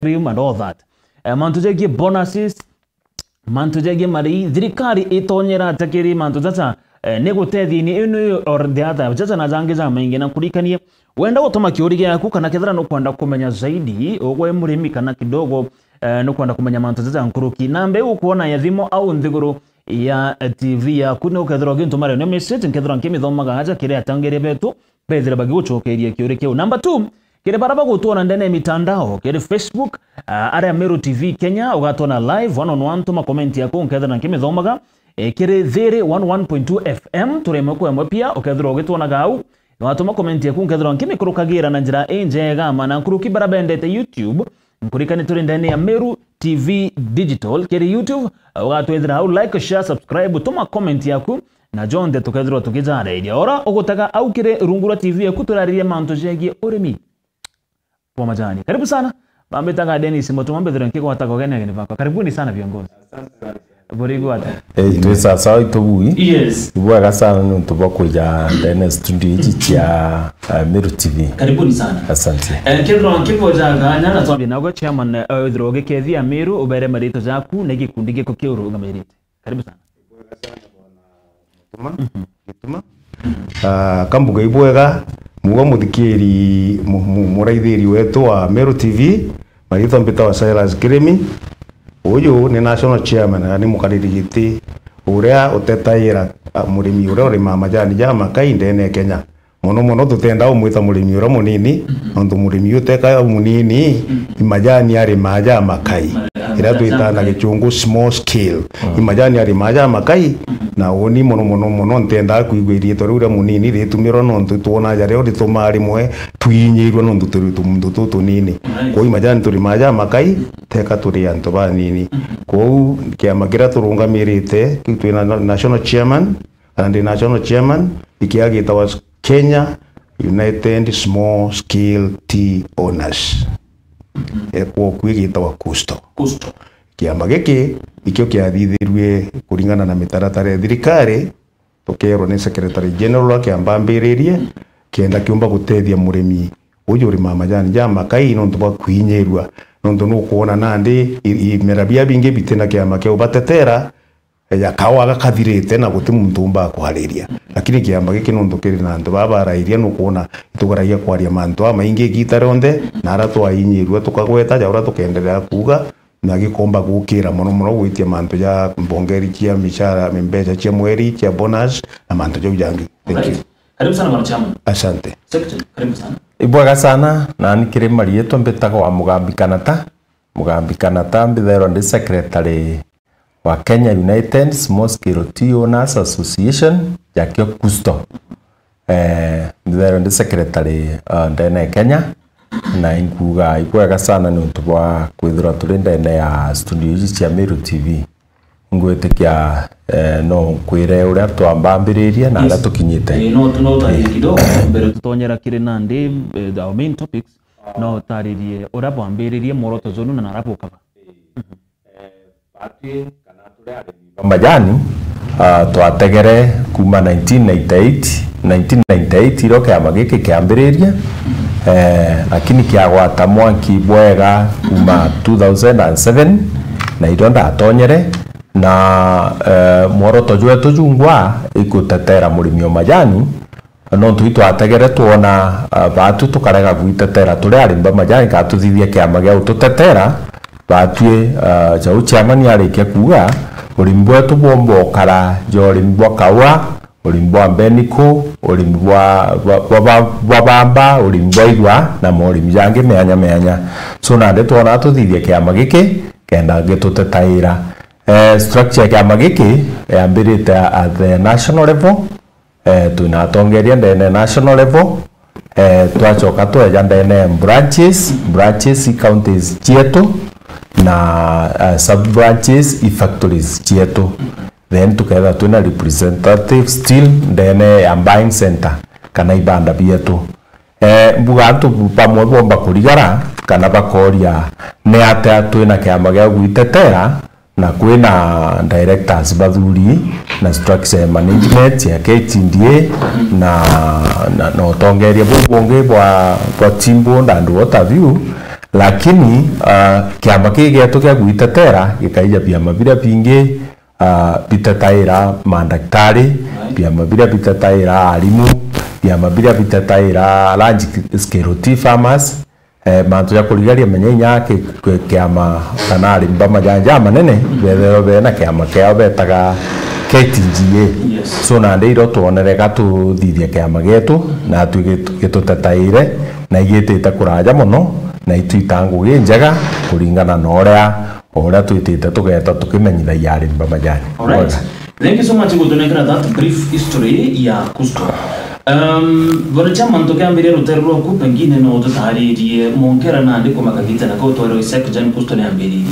and all that. Mantu jegi bonuses, mantu jegi mari thirikari itonyera takiri mantu tata negutethi ni inu or the other jaza na zangiza maingi na kurikanie wenda gutuma kiuri gyaku kana kethira no kwenda kumenya zaidi ogwe murimi kana kidogo no kwenda kumenya mantu tata nkuruki nambe ukuona ya thimo au nthiguru ya TV ya kuno kethira gintu mari no message kethira nkimithoma haja kire atangere betu bethira bagigucokeria kiuri kiu. Number 2 kire baraba gutuona ndene mitandao kire Facebook area Meru TV Kenya ugatona live one on one tuma comment yako nkethira nkimithoma kire Thiri 11.2 FM turemo kwa pia ukethira ugituona gau watuma comment yako nkethira nkimikurukagira na njira njega mana nkuruki baraba ndete YouTube nkurikani turi ndani ya Meru TV Digital kire YouTube ugatwethira au like share subscribe tuma comment yako na jonde tukethira tukijara idia ora ugutaga au kire Rungura TV yako turaririe mantu jegi urimi kwa majani. Karibu sana. Bambetaga Dennis Motuma mbethira nkiko watakogene ngene vako. Karibuni sana viongozi. Asante sana. Borigo ata. Tu sasa itobui. Yes. Bwa sana ntuba kuja ndene studio hiki ya Meru TV. Karibuni sana. Asante. Kidro nkiko jaga nyana twabi nago chairman Droge Kethi ya Meru ubere marito jaku negi kundige ko kiuru ngamerite. Karibu sana. Bwa sana bwana Motuma. Kambuga ibwega mugo muthikiri muraithiri wetu wa Meru TV marito mpita wa Silas Kiremi uyu ni national chairman ni mukaririgiti uria utetaira murimi uria uri majani ja makai ndene Kenya muno tutenda umwita murimi uria munini nondu murimi uteka munini imajani ari maja makai ira twitana gichungu small scale imajani ari maja makai na oni muno ntenda kuigwirie to riu munini ritumiro nondu tuona jare ori tumari mwe twinyirwa nondu turi tumundu tunini ko imajani turi maja makai teka turi antu banini ko kiamagira turungamirite kitwina national chairman and the national chairman ikiagita was Kenya United Small Scale Tea Owners kwa kwigita wa Kusto kiama giki ikio kiathithirwe kuringana na mitaratara ya thirikari tukerwo ni secretary general kiambambiririe kienda kiumba gutethia murimi uyu uri majani ja makai nondu ba kwinyirwa nondu no kuona nandi imerabia bingi bitena kiama kia ubatetera ya kawaga kathirite na guti muntu mba kuhariria lakini kiama giki nondu kiri na andu babarairia no kuona itugaragia kwaria mantu amaingi gitaronde na aratwa inyirwa tukagweta jaura tukendelea kuga na gikomba gukira muno gwitia mantu ya mbongeri kia mishara mbeca cia mweri cia bonus na mantu jo jangi. Thank you. Karibu sana bwana chairman. Asante. Secretary karibu sana. Ibwaga sana na nikire marieto mbetaga wa Mugambi Kanata mbithero ndi secretary wa Kenya United Small Scale Tea Owners Association yakio Kusto. Mbithero ndi secretary ndene Kenya na inkuga ibwaga sana ni utubwa kwithira turi ndene ya studio hizi cia Meru TV ngwetekia no kwire uria twambambiriria na ara tukinyite no tari kidogo mbere tutonyera kire nandi the main topics no taririe uria bwambiririe moroto zonu na narapo kaba party kana turi ari majani twategere kuma 1998 iro kiama giki kiambiriria lakini kiagwata mwanki bwega kuma 2007 na ironda atonyere na mworoto jwetu jungwa ikutetera murimi wa majani no tuito ategere tuona batu tukarega gwitetera turi arimba majani ka tuthithia kiama gia ututetera batue jau chairman arikia kuga urimi bwetu bombo kara jorimi bwa kawa urimi bwa beniko urimi bwa bamba urimi bwa igwa na urimi jange meanya so na ndeto na tuthithia kiama giki kenda gitutetaira structure kiama giki yambirite at the national level tunatongeria ndene national level twachoka tweja ndene branches counties chietu na sub branches factories chietu then tuketha tuna representative still ndene ya buying center kana ibanda bietu mbuga tu pamwe bomba kurigara kana bakoria ne ate twina kiama gia gwitetera na kwina directors bathuri na structure management ya KTDA na utongeria bunge bwa timbo and what have you lakini kiama kigetu kia gwitetera gikaija biama biria bingi bitetaira mandaktari biama biria bitetaira arimu biama biria bitetaira large scale tea farmers mantu ya kurigaria menyenya kiama kana arimba majanja manene bethero bena kiama kiao betaga KTGA. So na ndiro tuonerega tuthithia kiama gitu na gitutetaire na igitite kuraja muno na itwitangu njega kuringana na oria twitite tugeta tukimenyithagia arimba majani. Alright. Thank you so much for that brief history ya Kusto. Bona chama ntokea mbere ruterwa ku pengine no tutaririe monkera nandi ko makagita na ko twero isek jan Kusto ne ambiri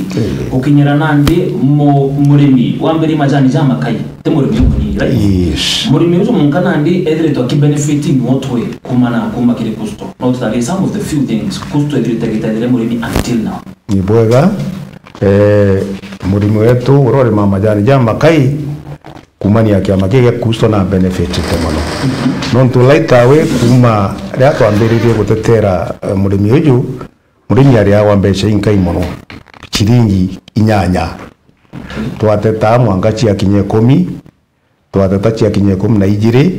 ukinyira nandi murimi wa mbere majani jama kai te murimi ngoni right. Yes. Murimi uzo monkana nandi edre to ki benefiting motwe kumana kumakire Kusto no tutari some of the few things Kusto edre tegita edre murimi until now ni bwega murimi wetu urore majani jama kai kumania kiama kige Kusto na benefit te mono non to laita we kuma ria twambiririe gutetera murimi uyu murimi aria wa mbeca inkai mono chiringi 8 twateta mwanga chia kinye 10 twateta chia kinye 12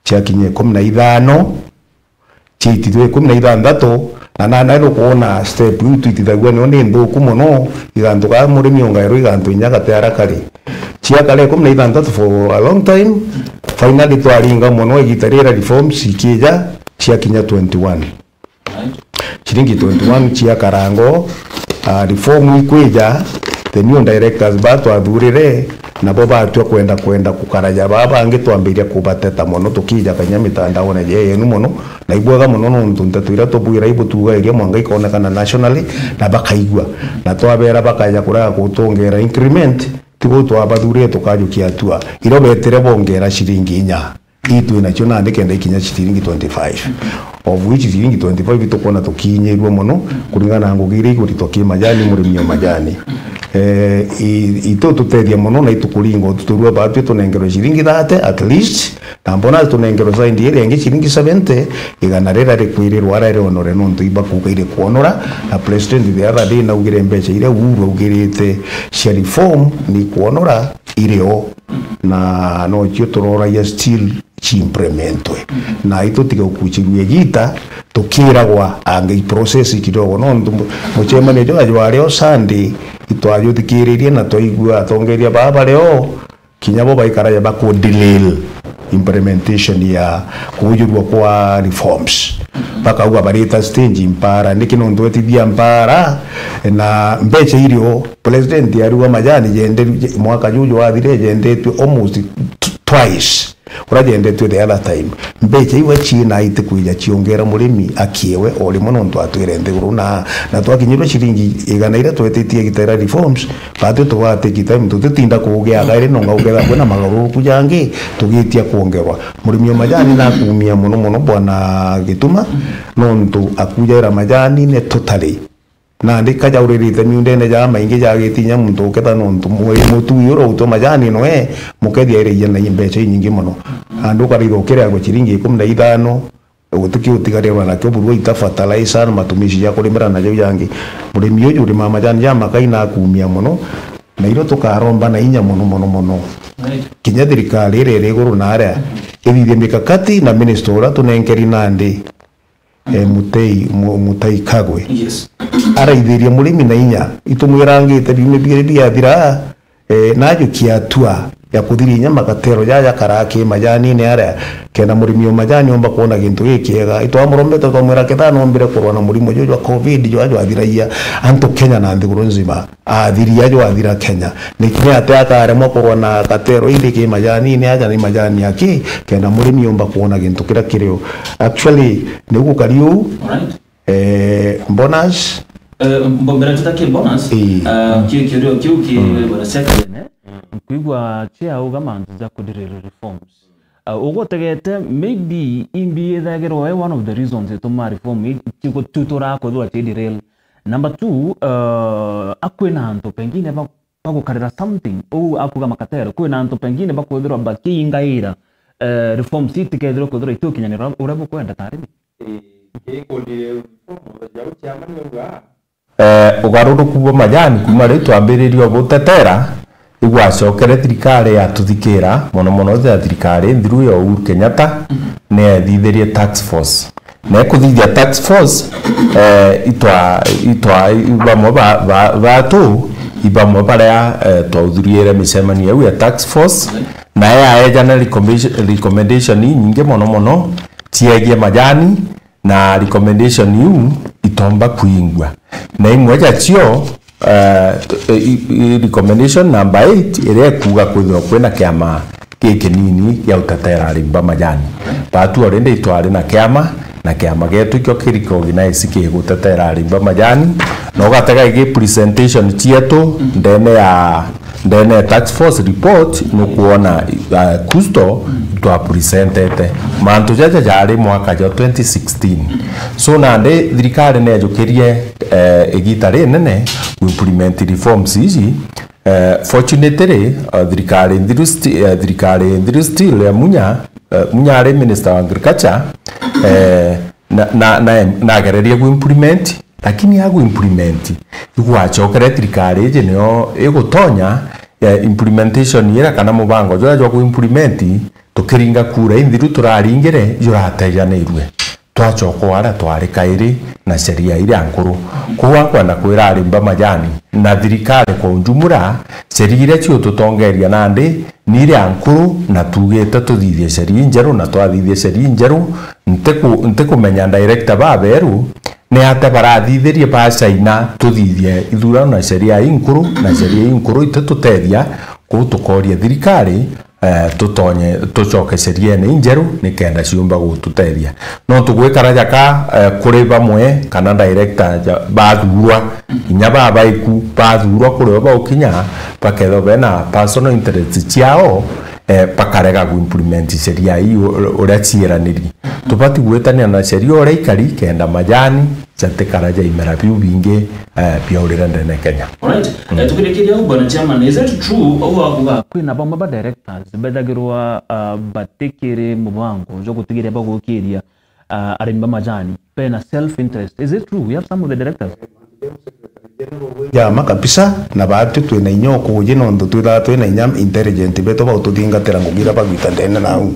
chia kinye 15 chitithwe 16 na ro kuona step yu twitithagua ni nthuku muno igantuka murimi ongairo igantu nyaga teara kari chia kale 16 for a long time finally twaringa muno igitarira reforms ikija chia kinya 21 chiringi 21 chia karango reform ikwija the new directors bato athurire na bo batwa kwenda kukaraja baba angitwambiria kubateta muno tukija kanya mitandao na yeye ni muno na ibwaga muno no ntunta twira tubwira ibutuga iria mwanga ikonekana nationally na bakaigwa na twabera bakaja kuraga gutongera increment tigo twabathurire tukajukia atua iro betere bongera shiringi 4 itu na chona ndikenda ikinya shiringi 25 of which shiringi 25 tukona tukinyirwo muno kuringana ngugire iguri majani murimi majani ito tutethia muno na itukuringo tuturua batu tunengero shiringi 30 at least na mbona tunengero zaidi ile ngi shiringi 70 igana rera rekwirirwa ara onore no ntuiba kugaire kuonora na president the other day na ugire mbeca ile uru ugirite cia reform ni kuonora ireo na no cio turora ya still chimplementwe na ito tiga ukuchiruye gita tukiragwa ange process kidogo no muchema ne jo areo Sunday itwayo tikiririe na toigua atongeria baba leo kinyabo baikara ya bako delay implementation ya kujurwa kwa reforms baka uga barita stage impara nikino ndwetithia mpara na mbecha irio president yaruwa majani jende mwaka juju wathire jende almost twice uragende to the other time mbecha iwe china ite kuija chiongera murimi akiewe oli muno ndo atwirende uruna na twakinyirwe shiringi igana ire twetetie gitera reforms bado twate kitime tutinda kuugea gaire no ngaugera kwena maguru kujange tugitia kuongerwa murimi majani na kumia muno bwana gituma no ndo akujera majani ne totally na ndikaja uririte miundene ja maingi ja gitinya muntu uketa no ndo mutu yoro uto majani no mukethia ire yena imbecha nyingi muno andu kariro kira go chiringi 15 utuki utigarirwa na kyo burwa ita fertilizer matumishi ya kulimira na jo yangi murimi uyu uri majani ja makaina kumia muno na iro tukaromba na inya muno kinya thirikari ire guru na aria ithithie mikakati na minister tunenkeri nandi Mutai Kagwe. Yes. Araithiria murimi na inya itumwirangite bimebire biathira najo kiatua ya kuthirinya magatero ya karaki majani ne ara kena murimi majani omba kuona gintu gikiega itwamurometa twamwira kethano mbire kurwa na murimo jojo covid jo athiraia antu Kenya na nthiguru nzima athiria jo athira Kenya nikinya ataka aremo kurwa na katero indi ki majani ne aja ni majani yaki kena murimi omba kuona gintu kira kirio actually ni gukariu bonus mbona tutaki bonus kiu bora second kuigwa chia ugamantu za kudirira reforms ugotegete maybe imbi thagero one of the reasons to ma reform chiko tutora ko thwa chidiril number 2 akwena anto pengine bagukarira something akuga makatero kwena anto pengine bakuthirwa bakingaira reforms itikethiro kuthira itukinyanira urabo kwenda tarimi kikundi reform ya uchama niuga ugaruruku bwa majani kuma ri twambiririo gutetera igwacokere thirikari yatuthikira mono thirikari thiru ya Uhuru Kenyatta ne thithirie tax force na kuthithia tax force itwa bamwe batu ibamwe baria twauthuriire micemania ya tax force na ya ejana recommendation nyingi mono tiegie majani na recommendation yu itomba kuingwa na imwe jacio recommendation number 8 ire kuga kwithwa kwina kiama kinini ya utetera arimba majani batu orende itwari na kiama getu kyo kiriko ginaisi kigutetera arimba majani no gatega igi presentation chietu ndene tax force report no kuona kusto twa presentete mantu jaja jari mwaka jo 2016 so nande thirikari ne jukirie igitari nene implement reforms ici fortunately thirikari ndiru still ya munyare minister wa agriculture na gereria ku implement lakini yagu implement igwachokere thirikari je neo igutonya implementation yera kana mubango jo ku implement tukiringa kura indiru turaringire juratejanirwe twachoko ara twari kairi na sheria ile ankuru kuwa kwenda kwira arimba majani na thirikari kwa njumura sheria ile cio tutongeria nandi ni ile ankuru na tugete tuthithie sheria njeru na twathithie sheria njeru nte kumenya director baberu ne ate barathithirie bacaina tuthithie ithurano na sheria inkuru na sheria inkuru itutetheria gutukoria thirikari tutonye tucoke sheria ni njeru ni kenda ciumba gututeithia no tugwikara jaka kuri bamwe kana director bathurwa inya babaiku bathurwa kuri baukinya paketho bena personal interest ciao pakarega ku implement sheria hiyo uria cieraniri tubati gwetania na sheria uria ikari kenda majani chatekara ja imera biu bingi bia urira ndene Kenya. Alright, tukirekeria bwana chairman, is it true owa kwina bamwe ba directors bedagirwa batekere mubango jo kutigire bagukiria arimba majani pena self interest? Is it true? We have some of the directors jama kabisa na batu twina inyoko je nondo twina inyam intelligent beto ba ututhingatira ngugira bagwita ndene nau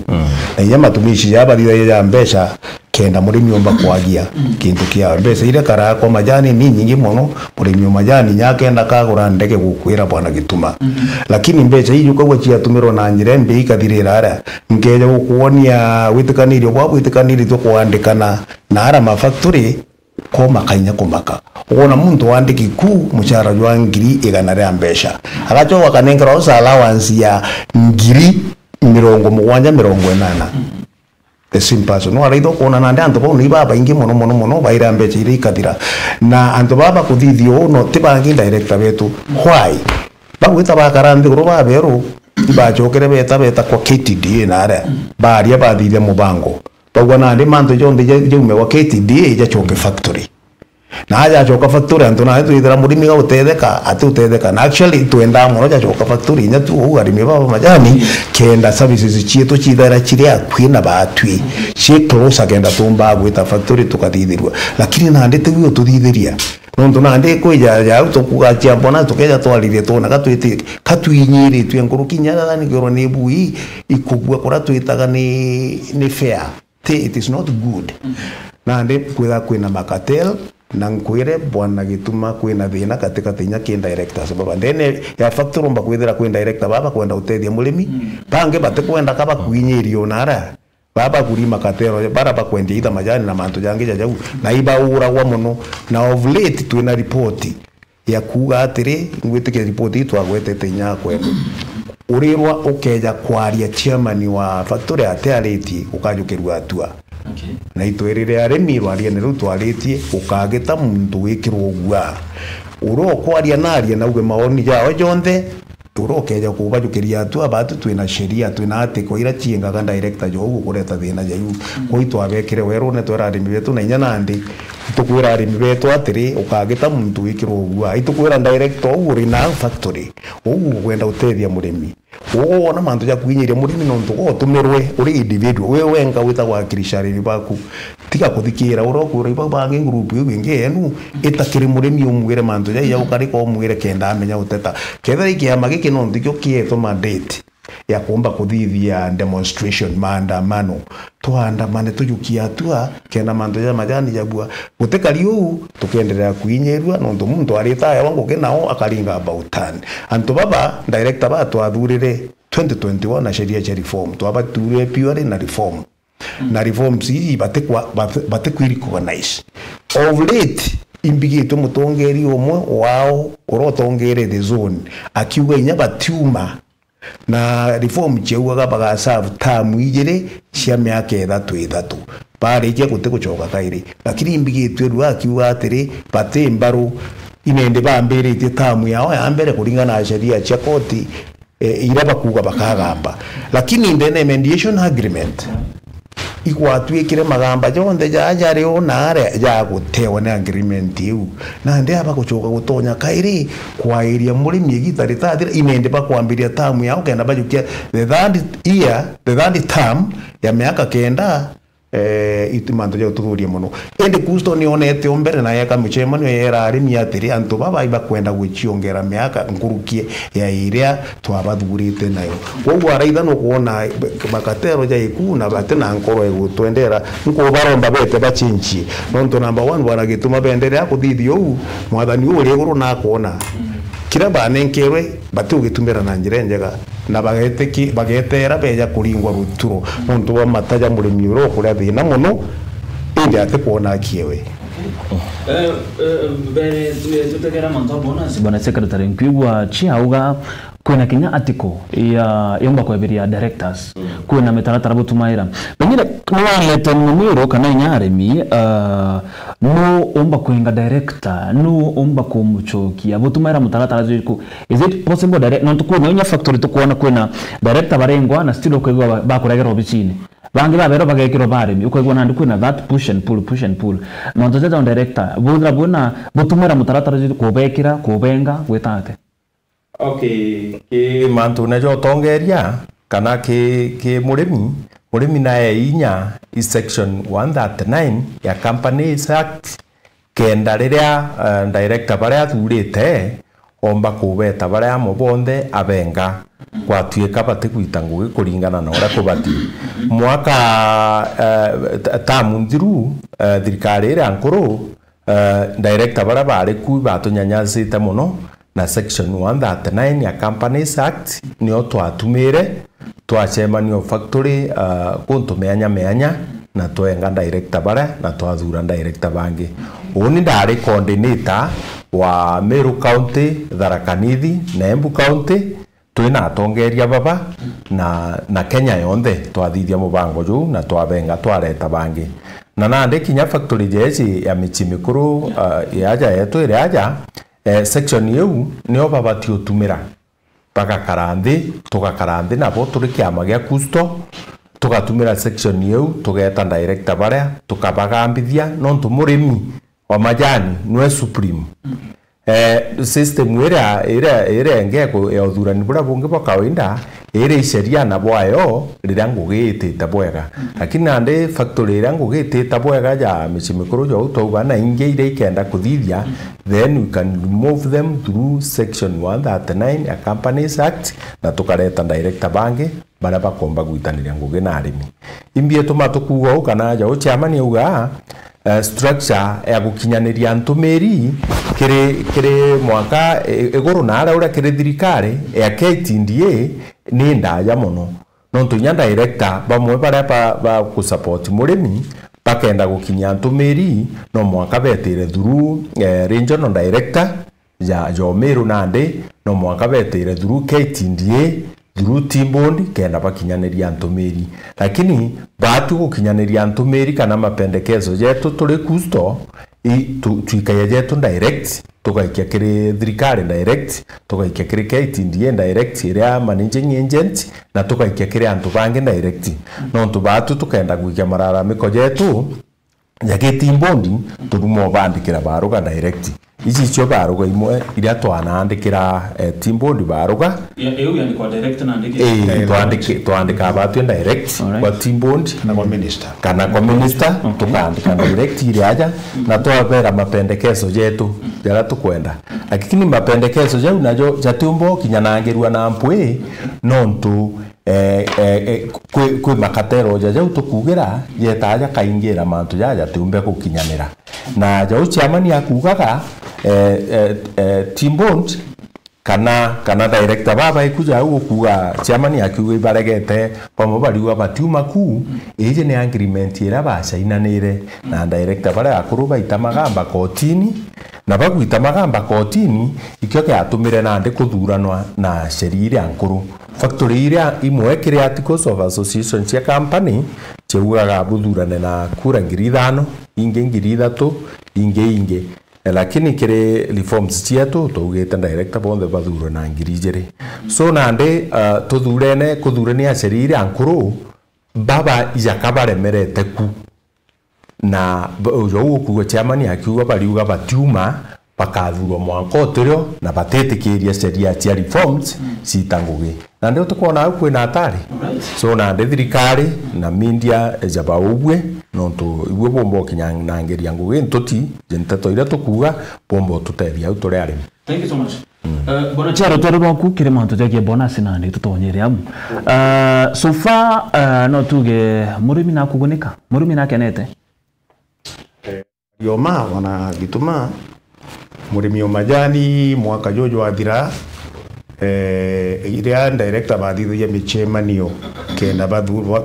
na inyama tumishi yabarira ya mbesha kenda muri myomba kwagia kintu kia mbesa ile kara kwa majani ni nyingi mono muri myomba majani nyakenda kagura ndege gukwira bwana gituma lakini mbesa hii yuko gwa tumiro na njire mbe ikathirira ara ngeje gukuonia witikaniri kwa witikaniri to kuandikana na ara ma factory ko makanya kumaka uona muntu wandiki ku muchara jwa ngiri igana rya mbesha agacho wakanengera osa allowance ya ngiri 70-80 the same person no araido kona nande anto bo ni baba ingi mono baira mbeche ire ikadira na anto baba kuthithio no tibangi director betu why bagwita bakarande gro babero ibachokere beta kwa KTDA na ara baria bathithia mubango bagwa nande manto jonde je ume wa KTDA ja choke factory na aja choka factory anto na tuithira murimi ga utetheka atutetheka na actually tuenda muno ja choka factory nya tu ugarimi baba majani kenda services chieto chidara chiria kwina batwi she close agenda tumba gwita factory tukathithirwa lakini nande tuyo tuthithiria nondo nande kwija ya tukugacha bona tukeja twalire tona katwite katwinyiri twe nguru kinyara ni goro ne bui ikugwa kora twitaga ni fair it is not good nande kwina makatel na nkwire bwana gituma kwina thina katika tinya ki directors baba ndene ya factory mba kwithira kwina director baba kwenda utethia mulimi bange bate kwenda kaba kwinyirio nara baba kurima katero bara bakwendia ita majani na manto jange jajau na iba ura wa muno na of late twina report ya kuga atiri ngwitike report itu agwetete nya kwenda urirwa ukeja kwaria chairman wa factory ateariti ukajukirwa atua okay na itwerire aremi rwaria ne rutwaritie ukageta muntu wikirwo gwa uro kwaria naria na uge maoni yao jonde urokeja kubajukiria atua batu twina sheria twina atiko ira chiengaga director jo ukureta thina jayu koito abekire wero ne twera arimi betu na inya nandi tukwira arimi betu atiri ukageta muntu wikirwo gwa itukwira director uri na factory kwenda utethia murimi wona mantu ya kwinyiria murimi no ntugo tumirwe uri individual wewe wenga wita kwa kirishari baku tiga kuthikira urokura iba bangi group ingenu itakiri murimi umwire mantu ya ukari ko umwire kenda amenya uteta ketha ikiama giki no ndikyo kieto mandate ya kuomba kuthithia demonstration maandamano tuandamane tuyukia atua kena mantu ya majani jabua gutekari uu tukiendelea kuinyerua no ndo muntu arita ya wangu kenao akaringa about turn antu baba director ba twathurire 2021 na sheria ya reform twabature pure na reform na reform si batekwa recognize of late imbigitwe mutongeri omwe wao urotongere the zone akiuga inya batiuma na reform cheuga bagasavu tamu igere cia miaka 3 barikia gutekucoka kairi lakini imbigitwe rwa akiuga atiri bate mbaru inende bambirite tamu yao ya mbere kuringana na sheria cia koti iraba kuga bakagamba lakini ndene mediation agreement ikwatwikire magamba jonde jajari onare ja gutewa na agreement yu na ndi aba gucoka gutonya kairi kwa area murimi gitari tathira inende bakwambiria tamu yao kenda bajukia the third term ya miaka kenda itimanto ja tururia muno ende kusto ni onete ombere na yaka michemano era arimi atiri antu baba iba kwenda guchiongera miaka ngurukie ya iria twabathurite nayo koguo araitha no kuona makatero ja ikuna bate na nkoro egutwendera nko baromba bete bachinchi nonto number 1 baragituma bendere akuthithio u mwathani uri iguru na kuona kira banenkerwe batu gitumira na njira njega na bagetera beja kuringwa ruturo nonto wa mataja murimi uro kuria thina muno indi ate kuona kiewe bere tutegera manto bonus bwana secretary nkwigwa chiauga kwena kinya atiko ya yomba kweberia directors kwena metaratara butumaira pengine kwaleta numero kana inyaremi no omba kwenga director no omba kumuchokia butumaira mutaratara ziku is it possible direct no tukuna nya factory tukuna kwena director barengwa na still kwegwa bakuregera obichini bangi babero bagekiro baremi ukwegwa nandi kwena that push and pull no ntoza director budra buna butumaira mutaratara ziku kubekira kubenga gwetate. Okay, ke mantu na jo tongeria kana ke murimi na inya is section 139 ya Companies Act kenda riria director baria thurite omba kubeta baria mubonde abenga kwatuika bate kwita ngugi kuringana na ora kubati mwaka tamu nthiru thirikari ira nkuru director baria bari ku batunyanyasite muno na section 139 ya Companies Act nio twatumire twachemanio factory kuntu meanya na twenga director bara na twathura director bangi uni ndari coordinator wa Meru County, Tharaka Nithi na Embu County twina atongeria baba na Kenya yonthe twathithia mubango ju na twabenga twareta bangi na nande kinya factory jeji ya michi mikuru yaja yetu ire aja section yu nio babati utumira paka karandi nabo turi kiama gia kusto tugatumira section yu tugeta director baria tukabagambithia nontu murimi wa majani nwe supreme system ira ngeko ya uthurani bura bungi bwa kawaida ire sheria na bwayo rira ngugitite bwega lakini ande factory ira ngugitite bwega ya michimikuru jo utauga na inge ire ikenda kuthithia then we can remove them through section 139 ya Companies Act na tukareta director bangi bara bakomba gwitaniria ngugi na arimi imbie tumatukuwa kana ja uchairman uga structure ya gukinyaniria ntumiri kire mwaka iguru na ara ura kire thirikari ya KTDA ni ndaja muno nontu nya director bamwe bara ba kusupport murimi bakenda gukinya ntumiri no mwaka betire through regional director ya Meru nande no mwaka betire through KTDA through Timboni kenda bakinyaniria ntumiri lakini batu gukinyaniria ntumiri kana mapendekezo yetu turi kusto tuikaya yetu direct tukaikia kiri thirikari direct tukaikia kiri KTDA direct iria managing agent na tukaikia kiri antu bangi direct no ntu batu tukenda gwikia mararamiko yetu yake timbondi turumo bandikira baruga direct ici cio baruga imwe iria twanandikira timbondi baruga eu yani kwa direct na andike twandika batu direct kwa timbondi na kwa minister tukandika direct ile aja na twabera mapendekezo yetu yala tukwenda lakini mapendekezo yau najo jatumbo kinyanangirwa na mpwe nontu kwi makatero jau tukugira yetaja kaingira mantu jaja tumbe kukinyanira na jau chairman yakugaga timbond kana director baba ikuja ukuga chairman yakuga ibaregete pamo bariwa batuma ku ije ni agreement ira bacainanire na director bara akuruba itamagamba kotini na bagwita magamba kotini ikyo kyatumire nande kuthuranwa na sheria ira nkuru factory ira imwe kiri articles of association cia company cheugaga buthurane na kura 5,000 inge 3,000 inge lakini kiri reforms cietu tugite director bonthe bathurwe na 2,000 so nande kuthurania sheria ira nkuru baba ijakabaremerete ku na ujo ukuga chairman akiuga bariuga batiuma bakathurwo mwanka otirio na batetikiria sheria cia reforms citangugi na ndio tukona kwina atari so na thirikari na media ejaba ubwe nontu ibwe bombo kinyanangeria ngugi ntuti jenteto ira tukuga bombo tutethia utore arimi. Thank you so much. Bona charo toro boku kire manto jake bonus na ndi tutonyere amu so far no tuge murimi na kugunika murimi na kenete yoma wana gituma murimi wa majani mwaka jojo wathira iria director bathithuria michemanio kenda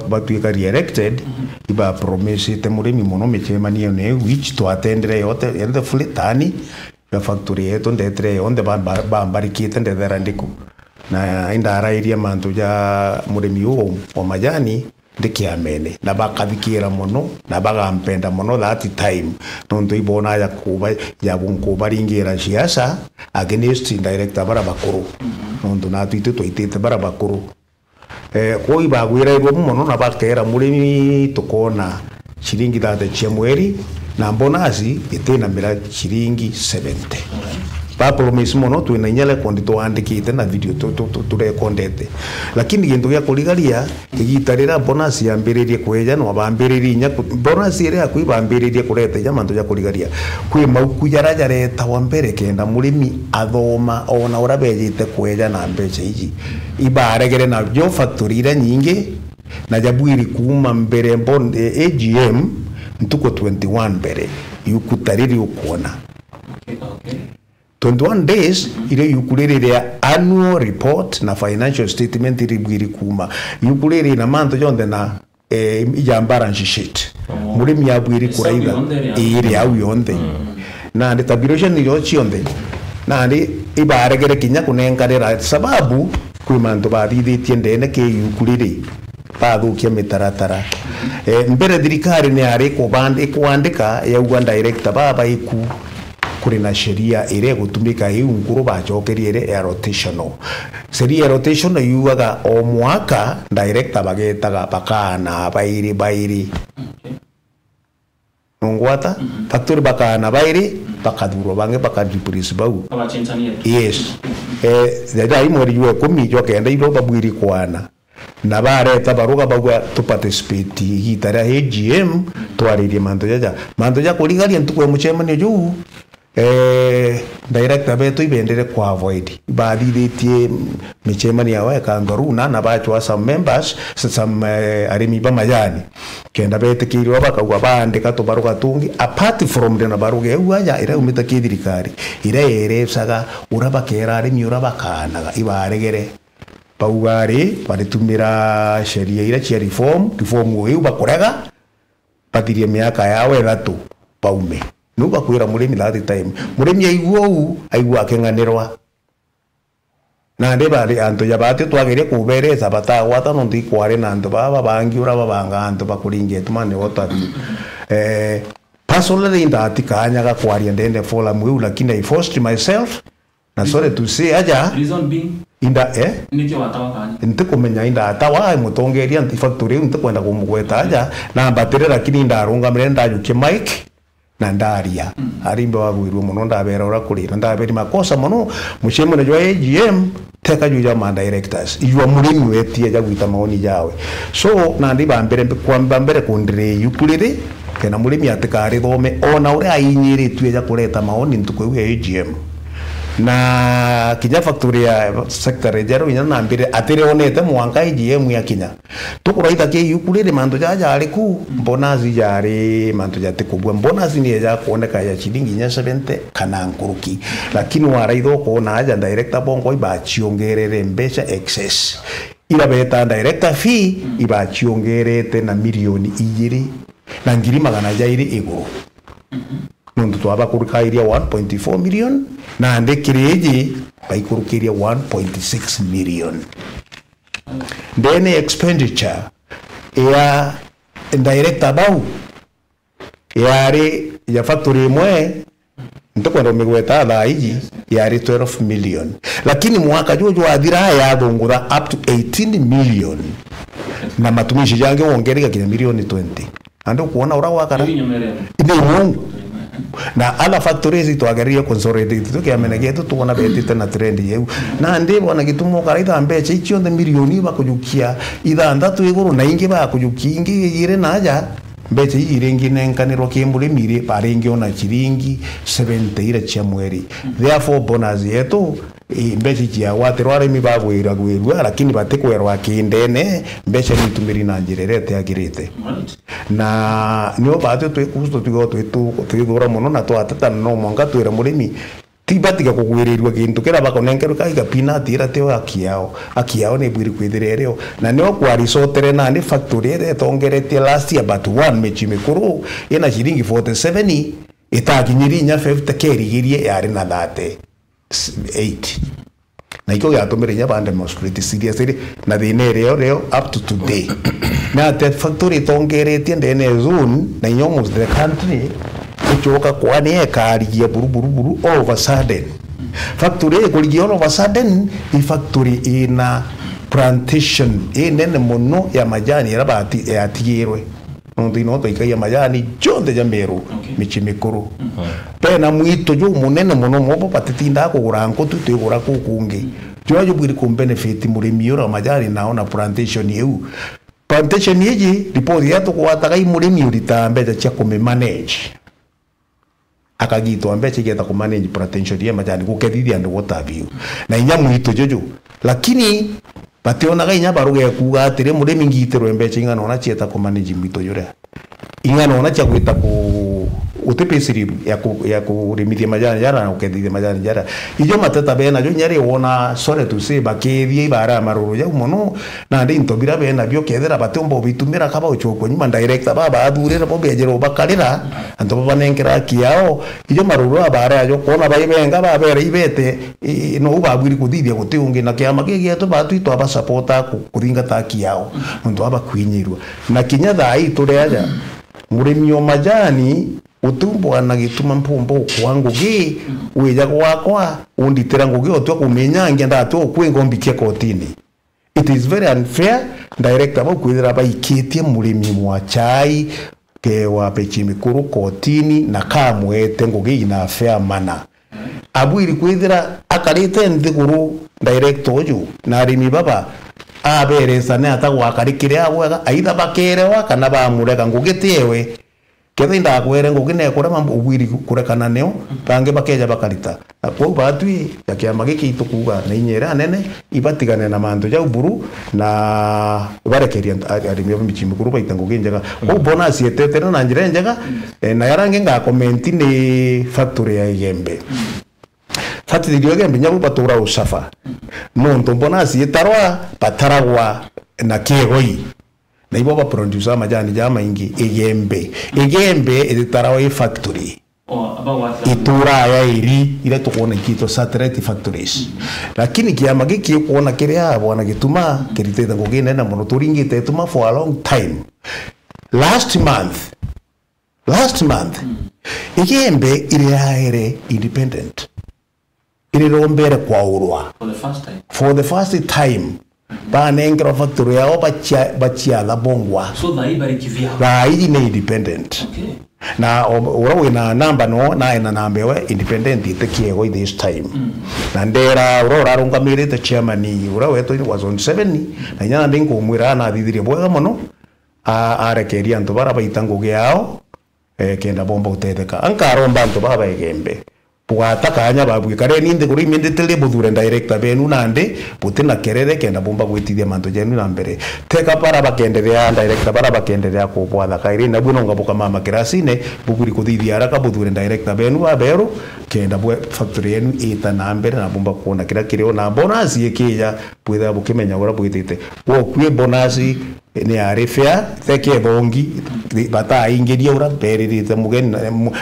batuika re-elected iba promise te murimi muno michemanio ne which twatendere yote ende fulitani ya factory yetu ndetre yonde bambarikite ndethera ndiku na indara iria mantu ja murimi wa majani ndikiamene na bakathikira muno na bagampenda muno that time nontu ibona ya kuba ya bunkuba ringira siasa against director bara bakuru nontu na twitu twitite bara bakuru ko ibagwira ibo muno na bakera murimi tukona shilingi thate cia mweri na bonasi itena mira shilingi 70 ba promise mono tu na nyale kondi to andikite na video to rekondete lakini gintu gya kurigaria igitarira bonus yambiririe kweja no bambiririe nya bonus ire akuibambiririe kurete jamanto ya kurigaria kwi mauku yarajareta wa mbere kenda murimi athoma ona urabejite kweja na mbeca iji ibaregere na jo factory ire nyingi na jabwiri kuma mbere mbon AGM ntuko 21 mbere yukutariri ukuona 21 days ile yukulere annual report na financial statement iribwiri kuma yukulere na manto jonde na ya balance sheet murimi yabwiri kuraiga ile au yonde na ndetabiration ile chionde na ndi ibaregere kinya kunengarera sababu kwi manto bathithitie ndene ke yukulere bathukia mitaratara mbere thirikari ni ari kuandika ya uganda director baba iku kuri na sheria ire gutumika yu nguru bachokerie ire ya rotational sheria rotational yuaga o mwaka director bagetaga bakana bairi ngwata factory bakana bairi bakaduro bange bakadipris bau yes da imori yu komi jo kenda ilo babwiri kwana na bareta baruga bagwa to participate hitara AGM twaririe manto ja kurigaria ntukwe muchemanio juu director beto ibendere kwa avoid bathithitie michemani yawe kangaruna na bachwa some members some arimi ba majani kenda betikirwa bakagwa bandika to baruga tungi apart from the baruga uaja ira umita kithirikari ira eresaga urabakera arimi urabakanaga ibaregere baugari baritumira sheria ira cia reform uyu bakorega patirie miaka yawe thatu paume nuba kwira murimi that time murimi aigua kenganirwa na ndebari anto yabate twagere kubereza batagwata no ndi kware na ndo baba bangi ura babanga anto bakuringe tumane wotabi personally ndatikanya ga kwaria ndende fola mwe lakini I forced myself na sore tu se aja reason being inda nikyo watawakanya nti kumenya inda atawa mutongeria nti factory nti kwenda kumugweta aja na batire lakini ndarungamire ndajuke mic na ndaria arimbe wagwirwo muno ndabera ora kurira ndaberi makosa muno mushemo na jwa AGM teka juja ma directors ijwa mulimi wetie ja gwita maoni jawe so na ndi bambere kwamba mbere kundire yukulire kena mulimi atikari thome ona uri ainyiri tuye ja kureta maoni ntukwe ya AGM na kinya factory ya sector rejero ina nambire atire onete mwanka AGM ya kinya tukuraitha ke yukulire mandu jaja ariku bonazi jari mandu jate kubwa bonazi ni ya kuoneka ya shilingi nya 70 kana nkuruki lakini waraitho kuona aja director bongo ibachiongerere mbesha excess ila beta director fee ibachiongerete na milioni 2 na ngiri magana jairi iguru nundu twaba kurukairia 1.4 million na ndekireji baikurukiria 1.6 million then expenditure ya director bau yari ya factory mwe ntokwenda migweta thaiji yari 12 million lakini mwaka jojo athira ya thungura up to 18 million na matumishi yange wongereka kinya milioni 20 ando kuona ura wakara ni mungu na ala factories itwageria consolidate tukiamenegetu tuona betite na trend yeu na ndi bona gitumo karaitha mbeche icio the milioni bakujukia ithandatu iguru na ingi bakujukia ingi ire naja mbeche irengi nenkaniro kimbule mire parengi ona chiringi 70 ira cha mweri therefore bonus yetu mbeche chia watero arimi bagwira gwirwa lakini batikwerwa kindene mbeche nitumiri na njirerete agirite na niyo batyo twikusto twithura muno na twatata no mwanga twira murimi tibatiga kugwirirwa kintu kira bakonenkeru kaiga pinati ira teo akiao ne bwiri kwithirereo na niyo kwari sotere na ni factory ere tongerete last year but one mechi mikuru ina shilingi 47 itakinyiri nya 50 kerigirie yari na thate 8 na iko yatumire nya bande mosquito seriously na thine reo up to today na that factory tongerete ndene zone na nyomo the country ichoka kwani ekarigia buru all of a sudden factory ekurigia all of a sudden i factory ina plantation nene muno ya majani rabati yatigirwe ndo ino toikai ya majani jonde jamberu michi mikuru pena mwito jo munene muno mobo patitinda kugura nkotu twigura kukungi jo bwiri ku benefit murimi ora majani naona plantation yeu plantation yeji report yato kwataga imurimi uritambe cha kumanage akagitwa mbeche geta ku manage plantation ya majani kukethithia ndu wotabiu na inya mwito jojo lakini bationaga inya baruge kuga atire murimi ngitero mbeche ingana ona chieta ku manage mwito yure ingana ona cha gwita ku utepesiri ya kurimithia majani jara na ukethithia majani jara ijo matata bena jo nyari wona sore tu se bakethia ibara maruru ya muno na ndi ntobira bena byo kethera batombo bitumira kaba uchoko nyuma director baba athurira bo bejero bakarira antobo banenkera kiao ijo maruru abara jo kona baibenga babere ibete no ubagwiri kuthithia gutiungi na kiama gigia to batwitwa ba supporta kuringa ta kiao ndo aba kwinyirwa na kinya thai tureaja murimi o majani utumbo anagituma mpombo kwangu gi wija gwakwa unditira ngugi otwa kumenya ngenda atwa kwengo mbikia kotini it is very unfair director ba kwithira ba ikitie murimi mwa chai ke wa pechi mikuru kotini na kamwete ngugi ina fair mana abwiri kwithira akarite nthiguru director oju na arimi baba aberesa ne atagwa karikire agwega aitha bakerewa kana bamureka ngugitiewe kethe ndakwere ngugine kure mambo ubwiri kurekana neo bange bakeja bakarita ko batwi yakiama giki tukuga na inyera nene ibatigane na manto ja uburu na barekeria arimi omichi mukuru baita nguginjega ko bonus yetetera na njire njega na yarange nga comment ni factory ya Igembe fati diyoge mbinyabu batura usafa nonto bonus yetarwa pataragwa na kegoi na ibo ba producer majani jama ingi Igembe itarawa factory itura ya iri ile tukona kito satellite factories lakini kiama giki kuona kiria bwana gituma kiriteta ngogene na mono turingite tuma for a long time last month Igembe ile independent irirombere kwa urwa For the first time. for the first time banengera factory yao bachiala bongwa So thai bari kivya. rai ni independent Okay. na ura wina namba no na ina namba we independent itekiego this time na ndera ura urarungamire the chairman ura wetu was on 7 na nyana ndingo mwira na thithirie bwega muno arekeria antu bara baitango giao kenda bomba utetheka ankaromba antu baba egembe bwata kanya babwikare ninde kuri immediately buthure director benu nande butina kerere kenda bomba gwitithia mantu jenu na mbere teka para bakenderea director para bakenderea ko bwatha kaire na buno ngabuka mama kirasine buguri kuthithia araka buthure director benu abero kenda bwe factory yenu ita na mbere na bomba kuona kira kireo na bonus yekija bwitha bukimenya ura bwitite wo kwi bonus ni arifia theke bongi bata ingeria ura beririte mugeni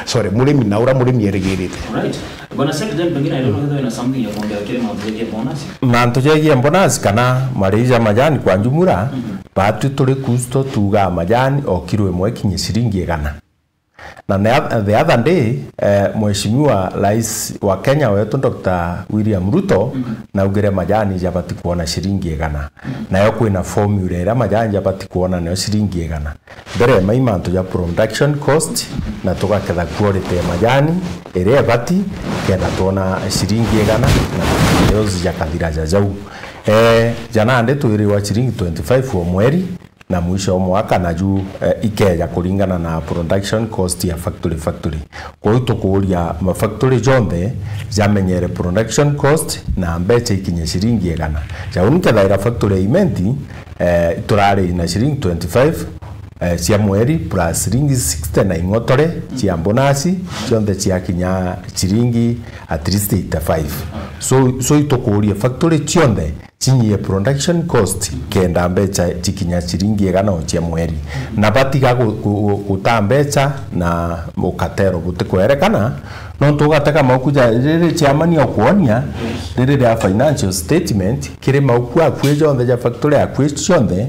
sorry murimi na ura murimi yerigirite. Right. Bwana Secretary, pengine ndio ndio na something ya kuongea kile mambo ya bonus. Manto jegie bonus kana marija majani kwa njumura batu tuli kusto tuga majani o kilo imwe kinyi shilingi 100. Na the other day mheshimiwa rais wa Kenya wetu Dr. William Ruto na ugire majani jabati kuona shilingi 100. Na yo kwina formula ira majani jabati kuona nayo shilingi 100. Mbere maimanto ya production cost na tugaketha quality ya majani ire bati kenda tuona shilingi 100 na yozi jakathira jajau. Jana ande tuiri wa shilingi 25 wa mweri na mwisho wa mwaka na juu ikeja kulingana na production cost ya factory. Kwa hiyo tukuuria ma factory jonde jamenyere production cost na mbeche ikinye shilingi 100. Jaunike thaira factory imenti turari na shilingi 25 cia mweri plus shilingi 60 na ingotore cia bonasi jonde cia kinya shilingi at least 85. So itukuuria factory chionde chinyie production cost kenda mbecha chikinya shilingi 100 cia mweri na batiga gutambecha na ukatero gutikwerekana no tugateka maukuja riri chairman okuonia riri ya financial statement kire mauku akwe jonde ja factory akwe chionde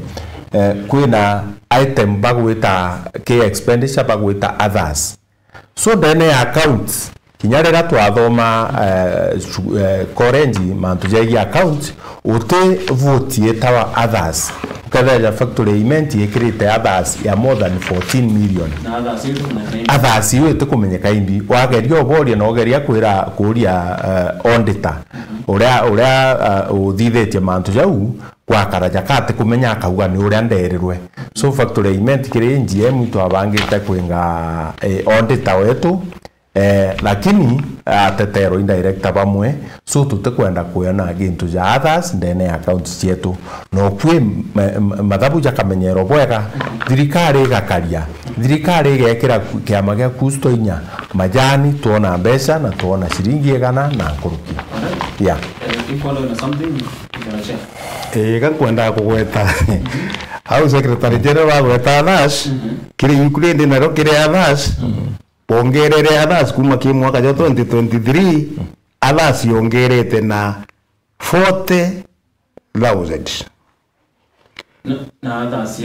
kwina item bagwita ke expenditure bagwita others so then accounts kinyarera twathoma korenji mantu jegi account ute vote tawa others kadha factory event yekirite others ya more than 14 million others yo tukumenyeka imbi wageria oboria no geria kwira kuria auditor uria uthithetie mantu jau kwa karaja kate kumenya akauga ni uria nderirwe so factory event kiri NGM twabangite kwinga auditor wetu lakini tetero indirector bamwe so tutakwenda kuona gintu ja others ndene accounts cietu no kwe mathabu ja kamenyero bwega thirikari gakaria thirikari gekira kiama gya kusto inya majani tuona mbeca na tuona shilingi 100 na nkuruki yeah Follow something you can share. Kwenda kugweta au secretary general gweta others kiri include na ro kiri others bongerere others kuma ki mwaka jo 2023 others yongerete na 40,000 na others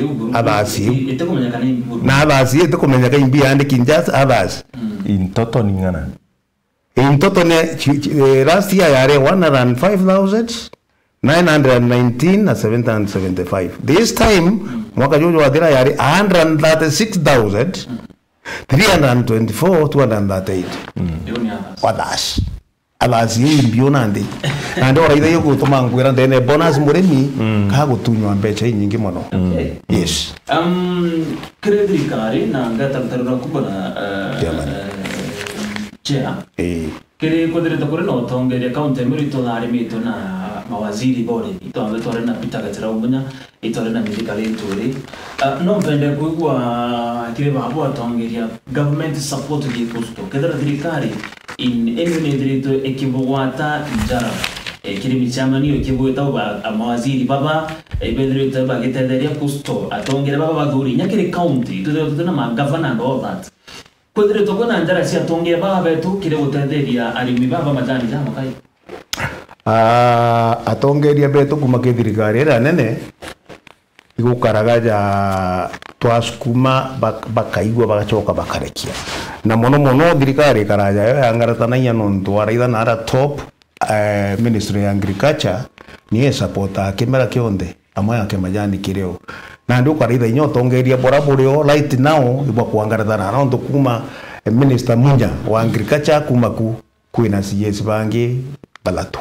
yu itakumenyekana na others itakumenyeka imbi andiki just others in total ni ngana in total last year yare 105,919 na 775 this time mwaka jojo wadira yare 136,324 238 others others yimbio nande nande oraitha yo gutuma ngwira ndene bonus murimi ka gutunywa mbecha nyingi muno yes kredikari na ngata tarura kubona chair kiri kudirita kuri no tongeria county murito thari mito na mawaziri bore itonge tore na Peter Gatira umunya itore na midikali turi no vende kuigwa kire babo atongeria government support gi kusto kedra thirikari in eminedrito ekibwata njara kiri michamani ekibweta mawaziri baba ebedrito bagitederia kusto atongera baba baguri nyakire county tutona ma governor and all that kudire tokona njara cia tongia baba betu kire gutenderia arimi baba majani jama kai atongeria betu kuma kithirikari ira nene igukaragaja twasukuma bakaigwa bagacoka bakarekia na mono thirikari karaja yo yangaratanaia no ntwaraitha na ara top Ministry ya Agriculture ni supporta kimera kionde amwe yake majani kireo na ndio kwa ritha inyo tongeria bora bora right now ibo kuangaratana na ndo kuma Minister Munya wa Agriculture kuma kwina CS bangi balatu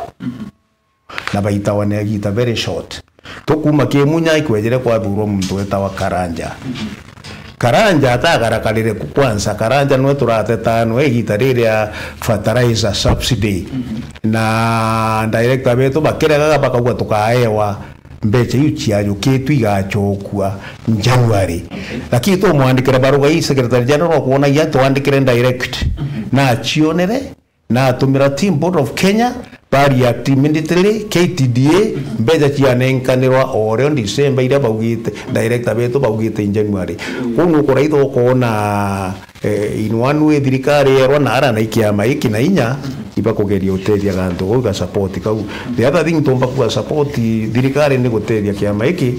na baita wanegita very short to kuma ke Munya ikwejere kwa thuro muntu etawa Karanja atagarakarire kwanza Karanja nwe turateta nwe gita riria fertilizer subsidy na director betu bakirega bakagwa tukaewa mbeche yuchiayo ketu igachokua January lakini to mwandikira baruga hii secretary general kuona ya twandikire direct na chionere na tumira team board of Kenya bari act immediately KTDA mbeja chianenkanirwa oreo December ira baugite director betu baugite January kuno koraitho kona in one way thirikari yerwa na ara na ikiama iki na inya iba kugeria uteria gantu go support kau the other thing tomba ku support thirikari ni guteria kiama iki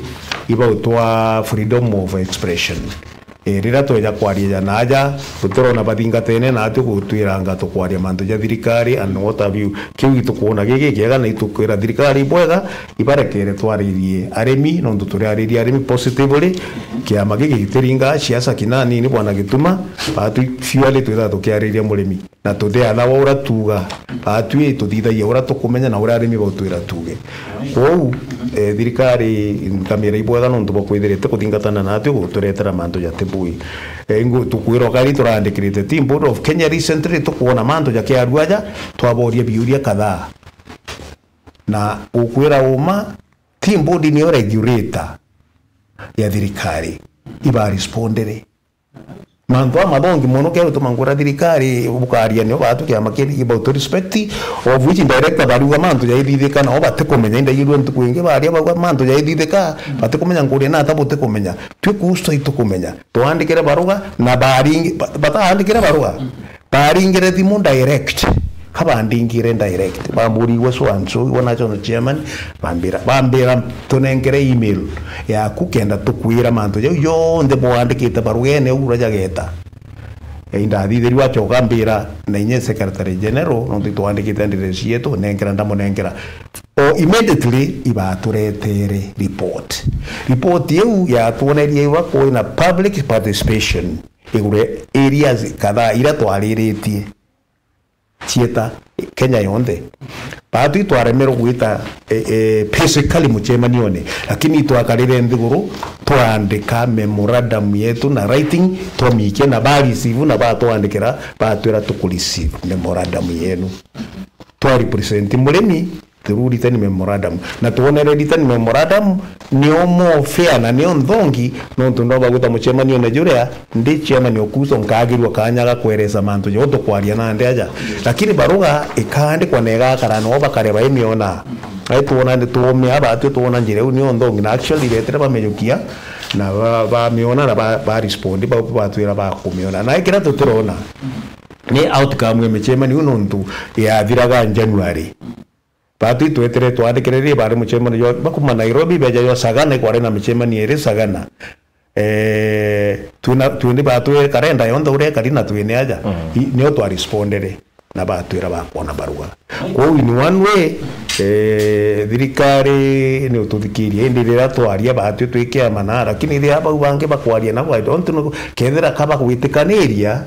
iba utwa freedom of expression rira toja kwaria naja tutorona bathinga tene na atu gutwiranga tukwaria mantu ja thirikari and what have you kiu tukona gege kiega na itukwira thirikari bwega ibarekere twaririe aremi no nduturaririe aremi positively kiama gege gitiringa siasa kinani ni bwana gituma batu fiale twira tukiariria murimi na tude ala ora tuga batu tutithaia ora tukumenya na ora aremi bautwira tuge kou thirikari kamera ibwega no ndu bokwithirite kuthingatana na atu guturetera mantu ja bui ngo tukwiro kari turandikirite team board of Kenya recently tukuona manto ya kiaruaja twaboria biuria kadhaa na ukwira uma team board ni regulator ya thirikari iba respondere manto amadongi mono kero tumangura thirikari ubukaria ni batu kya makeri about respect of which director baruga manto ya ithithika na obate kumenya inda yiru ntukwinge bari abaga manto ya ithithika bate kumenya nguri na tabote kumenya twikusto itukumenya twandikire baruga na bari batandikire baruga baringire thimu direct kabandingire direct bamburi weso anso wana chono chairman bambira tunengere email ya kukenda tukwira manto yo nde boandikite baruga ne uraja geta inda thithiri wa chogambira na inye secretary general no twandikite ndireci yetu nengera ndamunengera o immediately iba turetere report yeu ya tuonerie wa koina public participation igure areas kadhaa ira twariretie tieta Kenya yonde batu twaremero gwita basically muchemanione lakini twakarire ndiguru twandika memorandum yetu na writing twamike na bari sivu na batu andikira batwira tukulisi memorandum yenu twa represent muremi through written memorandum na tuonere written memorandum ni omo fair na ni onthongi no tundoba guta muchemanio na jurea ndi chairman okuso nkagirwa kanyaga kwereza mantu yoto kwaria na ndeja lakini baruga ikande kwa nega karano oba kareba emiona aituona ndi tuome aba tuona njire ni onthongi na actually letere bamenyukia na ba miona na ba respond ba twira ba kumiona na ikira tutirona ni outcome mechemani unontu ya viraga January batu twetere twandikirire bari muchemani yo bakuma Nairobi beja yo Sagana kware na muchemani ere Sagana tuna batu karenda yonda ure karina twine aja niyo twa respondere na batu era bakona baruga ko in one way thirikari ni ututhikirie ndirira twaria batu twikia manara lakini ria aba bange bakwaria na I don't know kethera kaba gwitikaniria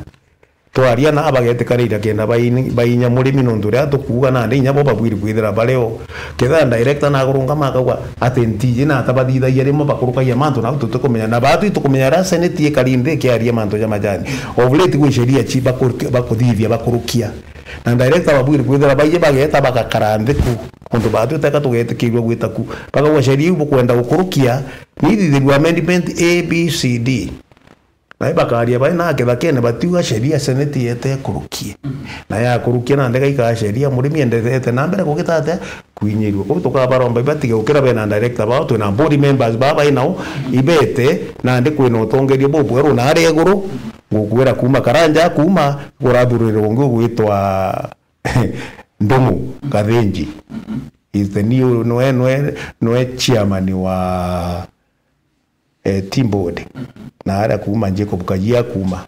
twaria na abagetekanira kenda bainya murimi nonduria tukuga na ndinya bo babwiri kwithira baleo ketha director na gurunga makagwa atentije na tabathitha yerimo bakuruka ya manto na tutukumenya na batu tukumenya ra seneti ekarinde kiaria manto ya majani ovleti gwisheria chi bakuthithia bakurukia na director babwiri kwithira baije bageta bakakarande ku kundu batu taka tugetikirwa gwitaku bakagwa sheria ubu kwenda gukurukia ni thithirwa amendment ABCD na ibakaria bai na ketha kene batiuga sheria seneti yete kurukie na ya kurukia na ndega ika sheria murimi endete na mbere kugitate kuinyirwa ko tukabaromba batige ukira bena director ba tu na board members baba inao ibete na ndi kwino utongerie bobo ero na ari eguru gukwira kuma Karanja kuma gurathuriro ngo gwitwa Ndomo Kathenji is the new no chairman wa team board na ara kuma Jacob Kajia kuma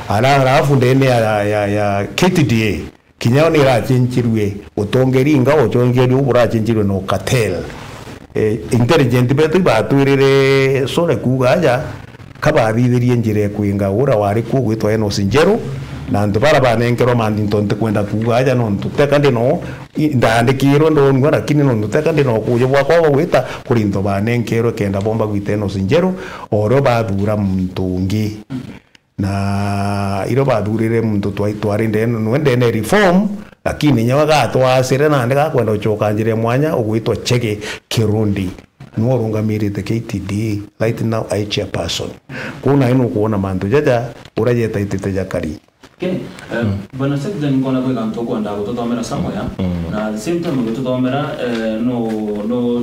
alafu ndene ya KTDA kinyao ni rachinchirwe utongeringa uchongeri uburachinchirwe no cartel intelligent betu batwirire sore kugaja kababithirie njire kwinga ura wari ku gwitwa eno sinjero na ndubara banengero mandi ntonte kwenda kugaja no ntuteka ndino ndandikiro ndo ngwa lakini no ntuteka ndino kuye bwa kwa gwita kurindo banengero kenda bomba gwita eno sinjero oro bathura mtungi na iro bathurire muntu twarinde nwende ne reform lakini nyawaga twasire na ndika kwenda uchoka njire mwanya ugwitwa Chege Kirundi no rungamirite KTD right now I chairperson kuna ino kuona mantu jaja urajeta itite jakari. Okay, bwana sekta ngona kwa mtoko ndago tutomera samoya na the same time tutomera no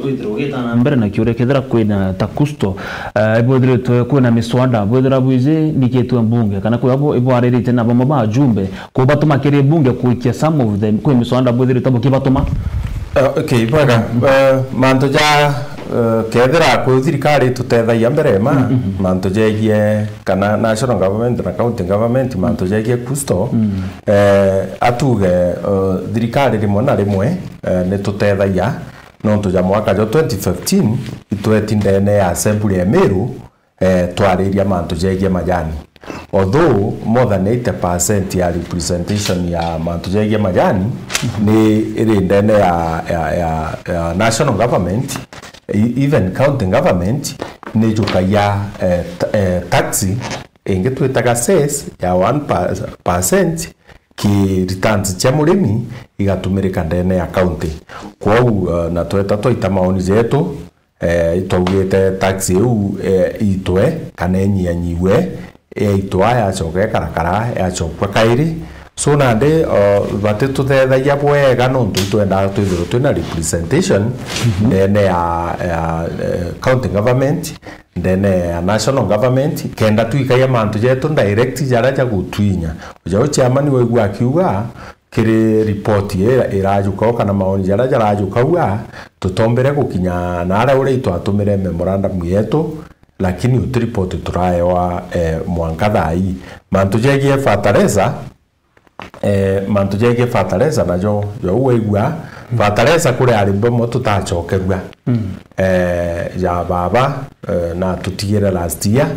uitrogeta na mbere na kiure kethera kwina takusto ibodire to kwina miswanda bodira buize niketu mbunge kana kwa abo ibwarerite na bamo ba jumbe ko batuma kire bunge kuikia some of them kwa miswanda bodire tabo kibatuma. Okay, bwana manto ja kethera ku thirikari tutethagia mbere ma manto jegie kana national government na county government manto jegie kusto atuge thirikari rimwe na rimwe ne tutethagia no tuja mwaka jo 2015 itwetindene ya assembly ya Meru twariria manto jegie majani although more than 80% ya representation ya manto jegie majani ni irindene ya national government even county government ni jukaya taxi inge twitaga cess ya 1% ki returns cha murimi igatumirika ndene ya county kwa na tweta toita maoni zetu itwagite taxi u itwe kanenyi anyiwe itwa ya choke karakara ya chokwa kairi so nande bate tuthethagia bwega no twenda twithiro twina representation ndene ya county government ndene ya national government kenda tuikaya mantu jetu direct jara ja gutwinya ujo chairman wegu akiuga kiri report irajuka kana maoni jara jarajuka uga tutombere gukinya na ara uri twatumire memorandum yetu lakini utripoti turaewa mwanka thai mantu jegie fertilizer na jo weigua fertilizer kure arimbo moto tachokerwa ya baba na tutigire last year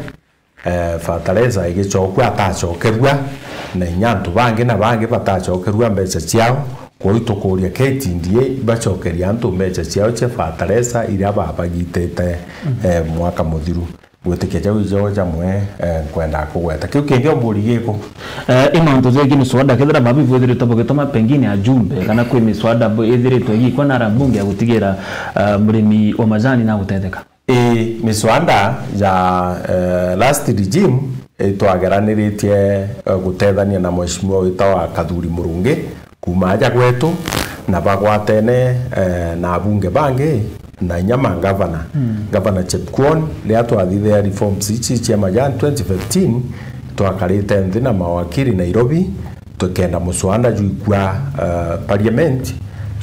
fertilizer igichokwa atachokerwa na nyantu bange na bange batachokerwa mbeca ciao kwa itukuria KTDA bachokeria antu mbeca ciao che fertilizer iria baba gitete mwaka muthiru gwetikia jau ijo mwe kwenda kugweta kiu kingi omburi giko imanto zegi miswada kethera babi bwethire tobo gitoma pengine ajumbe kana kwi miswada ethire to giko na rambunge agutigira murimi wa majani na gutetheka miswada ya last regime twageraniritie gutethania na mheshimiwa witawa Kathuri Murungi kuma aja gwetu na bagwatene na bunge bange na nyama governor Chepkwon lia twathithia reforms ichi cia majani 2015 twakarite nthi na mawakiri Nairobi tukenda muswanda juikwa parliament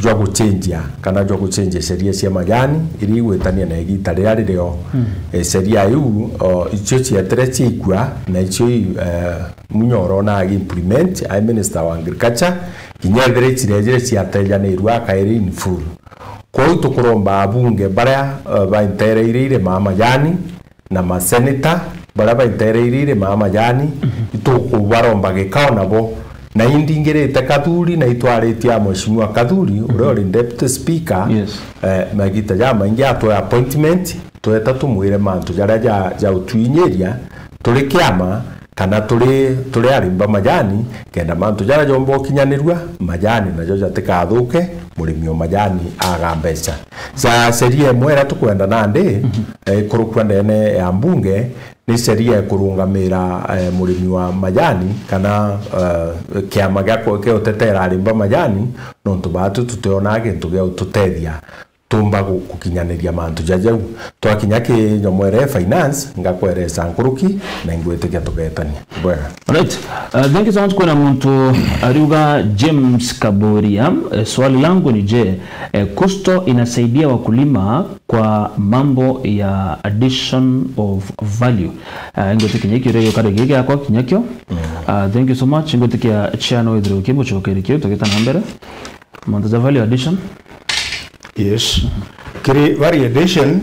jwa guchenjia kana jwa guchenjia sheria cia majani iri gwetania na igita ria rireo sheria yu icio cia trechi ikwa na icio munyoro na implement I minister wa agriculture kinyethire chirejire cia teja ni ruwa kairi in full kwa hiyo tukuromba abunge baria baintereire majani na maseneta baria baintereire majani itukubaromba gikao nabo na indingirite Kathuri na itwaritia mheshimiwa Kathuri uri deputy speaker magita jama ingi atwa appointment tweta tumwire mantu jaria ja utwinyeria turi kiama kana turi arimba majani kenda mantu jara jombo kinyanirwa majani na joja tikathuke murimi wa majani agambeca za sheria mwera tukwenda nande kurukwenda ene ya mbunge ni sheria kurungamira murimi wa majani kana kiama gako ke utetera arimba majani no tubatu tuteona gintu gya ututethia tumba gukinyaniria mantu jajau twakinya ki nyomwere finance ngakweresa nkuruki na ingwetikia tugetania bwega. Right. Thank you so much. Kuna mtu ariuga James Kaboria, swali langu ni je, Kusto inasaidia wakulima kwa mambo ya addition of value? Ngotikinya kire yokare gege yako kinyakyo. Thank you so much. Ngotikia channel idro kimbo chokerekyo tugeta nambere mambo za value addition. Yes. Kiri value addition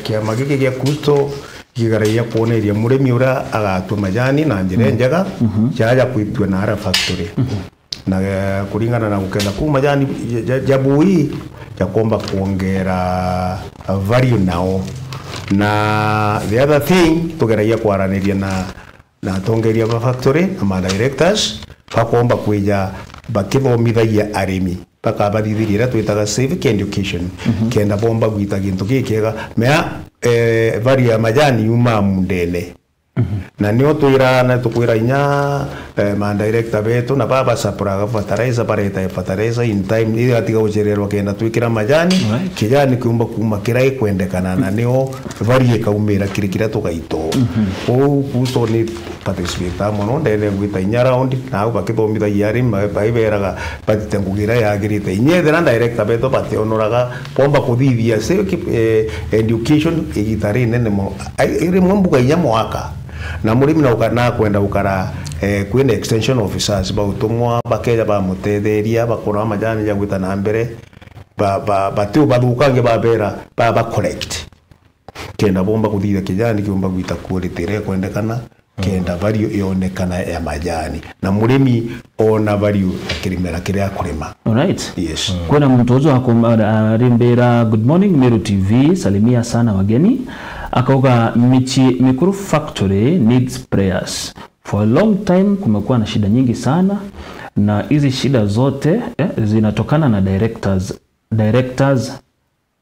kia magike kia Kusto kigaraia kuoneria murimi ura agatwa majani na njire njega cyaja kwitwa na ara factory na kuringana na gukenda ku majani jabui yakomba kuongera value nao na the other thing tugaraia kwaraniria na tongeria ba factory na ma directors bakomba kwija bakithomithagia arimi bakabathithirira twitaga civic education kenda bomba gwita gintu gikega mea value ya majani yuma mundene na nio twira na tukwira inya ma director betu na baba sapuraga fertilizer in time ile atiga uchererwa kenda twikira majani kijani kiumba kuma kirai kwendekana na nio value kaumira kirikira tugaito Kusto ni participate mono ndene gwita inya round na bakithomitha yari baiberaga batitengugira yagirite inyethera director betu bationoraga bomba kuthithia education igitari nene mo ire mumbuga inya mwaka na murimi na kwenda ukara kwenda extension officers bautumwa bakeja ba mutetheria bakora majani ya gwita na mbere batu bathukange babera ba collect kenda bomba kuthithia kijani kiumba gwita quality kwendekana kenda value ionekana ya majani na murimi ona value akirimera kiria kurima. Alright. Yes. Kuna mtu ozo akarimbera good morning Meru TV, salimia sana wageni. Akauga Mikuru factory needs prayers. For a long time kumekuwa na shida nyingi sana na hizi shida zote zinatokana na directors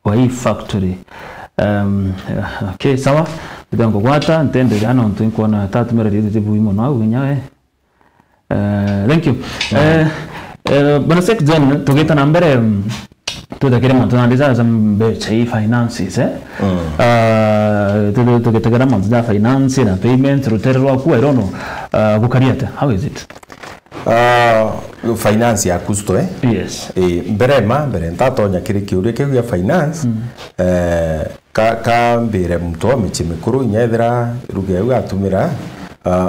wa hii factory. Okay, sawa. Ndango kwata ntende ana ntu kuona tatu mera dizi buimo na wenyawe. Thank you. Bana sek zen tugeta nambere tudakire mantana za mbecha finances tugeta mantana finance na payment ruterwa ku I don't know gukariata how is it finance ya Kusto yes mbere ntatonya kiri kiuri kiu ya finance ka mbere mtu michi mikuru nyethera ruge ugatumira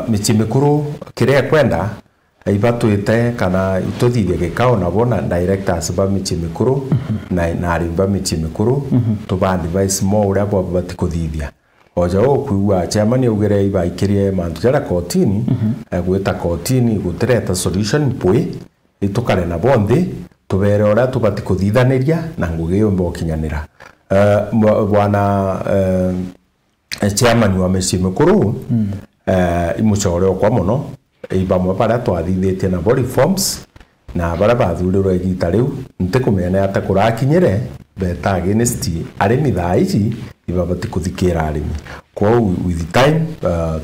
michi mikuru kire kwenda ibatwite kana ituthithia gikao na bona directors ba michi mikuru na arimba michi mikuru tubandi vice mo uria bo batikuthithia oja okuwa chairman ugere iba ikirie mantu jara kotini gwita kotini gutereta solution pwe itukare na bonde tubere ora tubatikuthithaniria na ngugi umbo kinyanira bwana chairman wa michi mikuru imuchore kwa muno ibamwe bara twathithĩtie na body forms na bara bathurirwo igita riu ntikumenya ata kurakinyire beta against arimi thaici ibabati kuthikira arimi kwa with time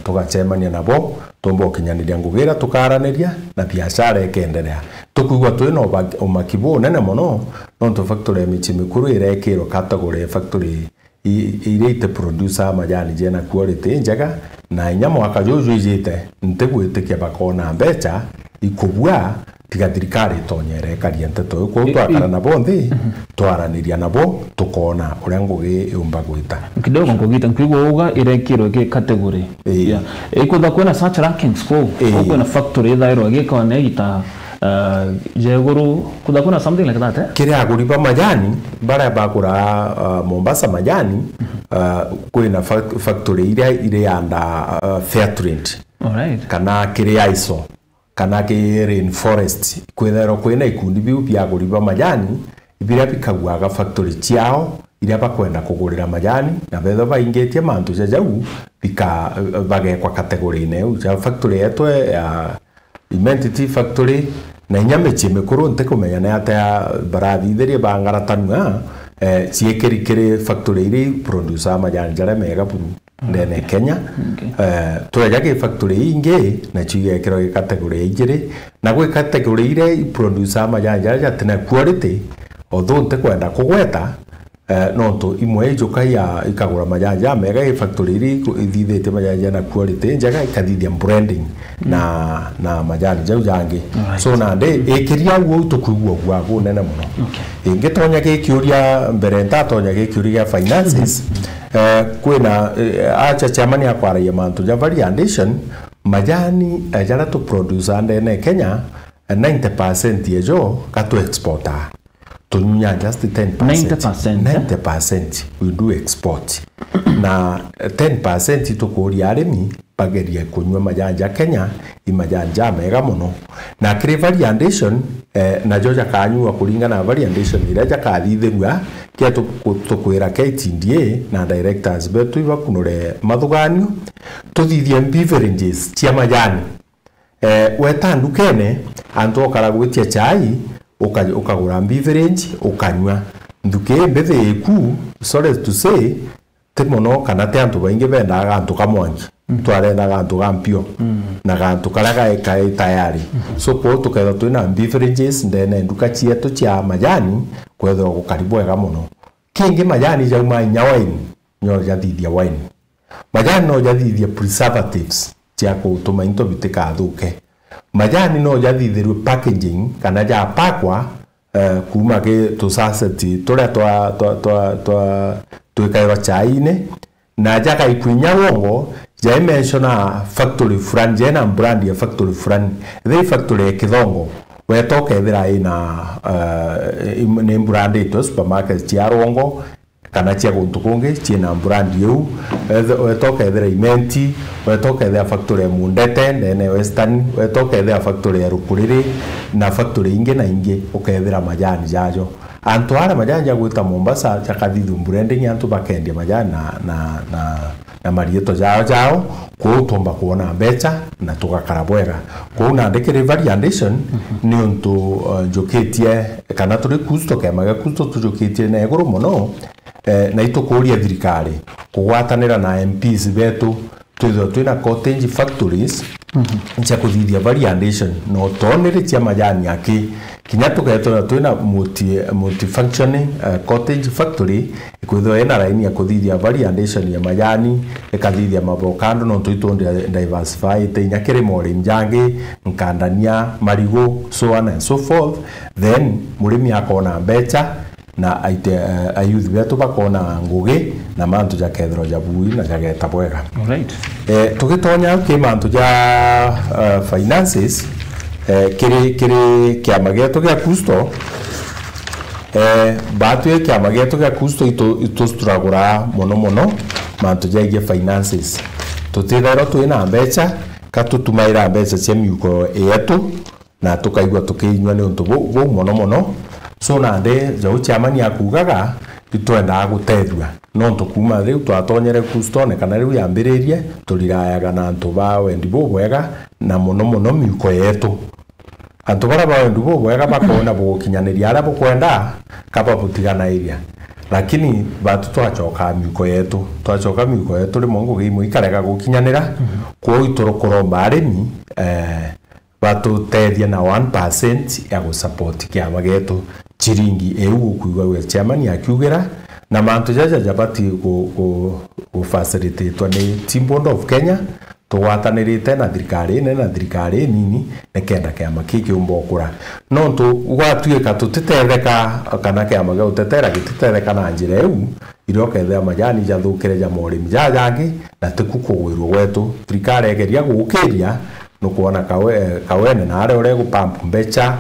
tugachemania nabo tombo kinyaniria ngugira tukaraniria na biashara ikenderea tukugwa twina umakibu nene muno no to factory michi mikuru irekiro category factory irete producer majani jena quality njega na nyamo akajojo ijete ntegwitikia bakona mbecha ikubwa tiga thirikari tonyere kariente to ko twakara na bonde twaraniria nabo tukona uria ngugi yumba gwita kidogo ngogita nkwigo uga irekiro ke category yeah ikutha kwena such rankings ko na factory thairo gikone ita jeguru kutha kuna something like that kire aguri ba majani bara bakura Mombasa majani kwena factory ire anda fair trade alright kana kire ISO kana ke rainforest kwethero kwena ikundi biu bya guri ba majani ibira bikagwaga factory ciao iria bakwenda kugurira majani na betho baingetie mantu jajau bika bagekwa category ine uja factory yetu ya Imentity factory na nyamechi mikuru ntikumenya na ata barathithirie bangaratanua ciekirikire factory iri producer majani jara mega buru ndene Kenya tweja ke factory inge na chiye kiro category igire na gwe category ire producer majani jara tena quality although ntekwenda kugweta nonto imwe ijuka ya ikagura majanja mega factory iri ithithite majanja na quality njega ikathithia branding na majani jau jangi so na nde ikiria guo tukugua gwa nene muno ingitonya gikiuria mbere ntatonya gikiuria finances kwina acha chamani akwaraia mantu ja variation majani jara to produce ande Kenya 90% yejo katu exporter tunya just 90% we do export na 10% tukuria arimi bageria kunywa majanja Kenya imajanja mega muno na kri variation na joja kanywa kuringana na variation ira jakathithirwa kia tukwira KTDA na directors betu ibakunure mathuganio tuthithie beverages cia majani wetandu kene antu okaragwitia chai ukagura beverage ukanywa nduke mbethe ku sorry to say temono kana te antu baingi benda gantu kamwangi twarenda gantu gampio na gantu karaga kai tayari so ko tuketha twina beverages ndene nduka cietu cia majani kwetha gukaribu wega muno kingi majani jauma nya wine nyo jathithia wine majani no jathithia preservatives cia gutuma into bitika thuke majani no jathithirwe packaging kana ja pakwa kuma ke to sachet tore twikairwa chai-ine na jaka ikwinya wongo ja mentiona factory fulani jena brand ya factory fulani the factory ya Kithongo wetoka ethira ina ni brand ito supermarket cia Rongo kana cia guntu kungi ciina brand yu wetoka ethira Imenti wetoka ethira factory ya Mundete ndene Western wetoka ethira factory ya Rukuriri na factory ingi na ingi ukethira majani jajo antu ara majani gwita Mombasa chakathithu branding antu bakendia majani na marieto jao kutomba kuona mbecha na tugakara bwega kuna ndekere variation ni untu njoketie kana turi kusto kemaga kusto tujoketie na iguru muno na itukuria thirikari kugwatanira na MPs betu twina cottage factories cia kuthithia variation no tonere cia majani aki kinya tugetwa twina multi functioning cottage factory ikwithwa ina line ya kuthithia variation ya majani ikathithia mabokando no tuitonde diversify tenya kirimo rimjangi nkandania marigo so on and so forth then murimi akona mbecha na ayuthi betu bakona ngugi na mantu ja kethro ja bui na ja geta bwega alright tugitonya ke mantu ja finances kiri kiama getu gya kusto batu kiama getu gya kusto ito strugura mono mantu ja ge finances tutithero twina mbecha katutumaira mbecha cia miuko yetu na tukaigwa tukinywa ni untu bu mono so na nde jau chamani akugaga itwenda gutethwa no tukuma riu twatonyere kustone kana riu yambiririe turirayaga na antu ba wendi bu bwega na mono miuko yetu antu bara ba wendi bu bwega bakona bukinyaniria ara bukwenda kaba butigana iria lakini batu twachoka miuko yetu ri mongo gimu ikarega gukinyanira kwa itorokoro baremi batutethia na 1% ya gusupport kiama getu chiringi kuigwa we chairman akiugera na mantu jaja jabati go facilitate ni Team Bond of Kenya tugwatanirite na thirikari nini nekenda kiama kiki umbokura no tu gwatuika tutitetheka kana kiama geu tetera gititetheka na njira iroka ethia majani jathukire ja morimi jajangi na tikukugwirwo gwetu thirikari egeria gukiria no kuona kawene na are ure gupampu mbecha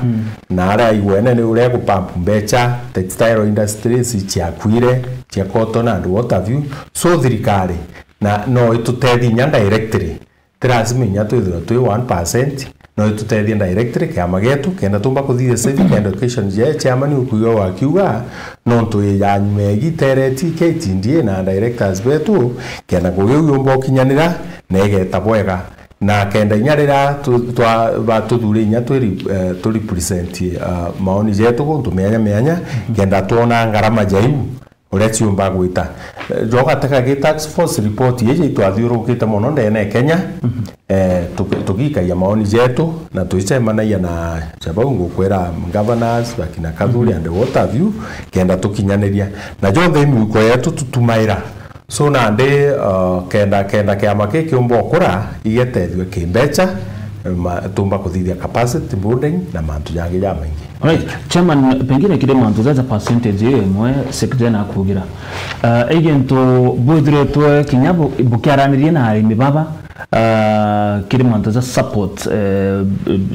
na are iwene ni ure gupampu mbecha textile industries ciakwire cia cotton and what have you so thirikari na no itutethi nya directly transminya twithira twi 1% no itutethi directly kiama getu kenda tumba kuthire civic education je chairman ukuyo wakiuga no ntwi ya nyumegi tereti KTDA na directors betu kenda gugiyumbo kinyanira negeta bwega na kenda nyarira batudure nya tu represent maoni jetu tumenya kenda tuona ngarama jaiu ureti umba gwita joga taka ge tax force report yeje twathiurukite muno ndene Kenya tukikaia maoni jetu na tuicemanaia na Chabongo kwera governors bakina Kathuri and what have you kenda tukinyaniria na jothe miko yetu tutumaira so na nde kenda kiama kiumbo kura igetethwe kimbecha tumba kuthithia capacity building na mantu yangi ya maingi. Right, chairman pengine kile mantu za percentage imwe secretary na kugira agento budre to kinyabo bukiaranirie na arimi baba kile mantu za support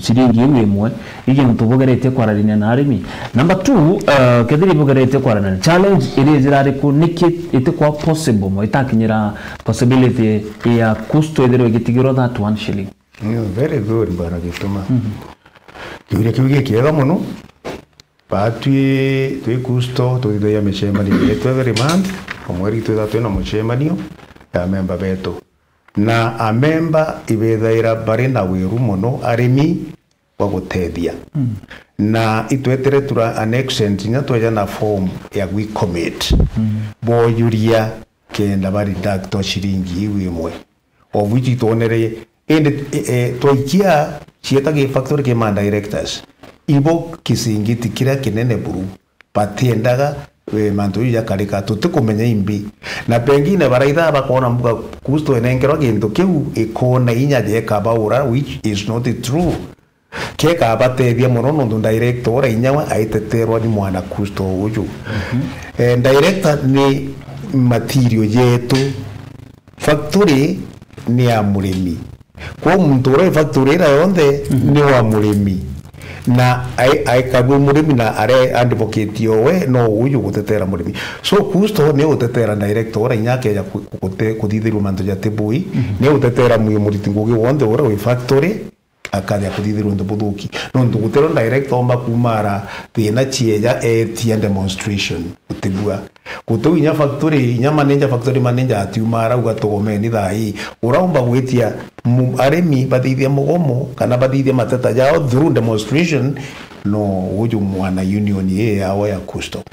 siringi imwe igento bugarete kwararinya na arimi. Number 2 kediri bugarete kwarana challenge iri zirari ku niki ite kwa possible mo itakinyira possibility ya kusto edero gitigiro that 1 shilling. Very good, Bwana Gituma. Kiuria kiega muno. Batwi twi kusto tuithoya micemani yetu every month. Omweri twina mucemanio ya member betu. Na a member ibethaira bari na wiru muno arimi wa gutethia. Na itwetere tura annexent nya tweja na form ya we commit. Boyuria kenda bari dacto shiringi imwe. Of which itonere toikia chieta ge factory ke man directors ibo kisingiti kira kinene buru patiendaga mantu ya karika tutukumenya imbi na pengine baraitha bakona mbuga kusto enengero gento kiu ikona inya je kabaura which is not true ke kabatethia muno no director inyawa aiteterwa ni mwana kusto uju director ni material yetu factory ni ya murimi kwa muntu ore factory ira yonde ni wa murimi na ai kabu murimi na are advocate yowe no uyu gutetera murimi so kusto ne utetera director inyake ya kuthithiru mantu ya tebui ne utetera muriti ngugi wonde ore we factory akadia kuthithiru ndo buthuki no ndugutero director omba kumara thina chieja etia demonstration utigua kutu inya factory inya manager atiumara ugatogomeni thai uraomba gwitia aremi bathithia mugomo kana bathithia mateta yao through demonstration no uju mwana union ye yao ya kusto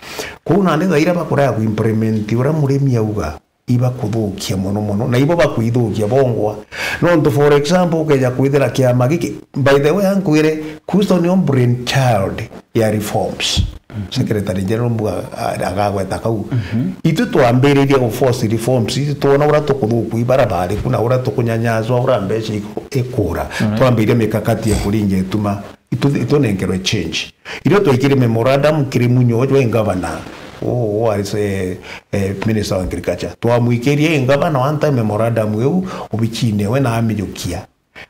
kuna nde thaira bakora ya implement ura muremi auga iba kuthukia muno na ibo bakwithukia bongwa no ndo for example keja kwithira kiama giki by the way ankwire kusto ni brain child ya reforms secretary general mbuga agagweta kau itu twambiriria go force reforms itu tuona ura tukuthuku ibarabara kuna ura tukunyanyazwa ura mbeca ikura twambiria mikakati ya kuringe tuma itu nengerwe change irio twikire memorandum kirimunyo we governor was minister of agriculture twamuikirie governor one time memorandum eu ubichine we na amiyukia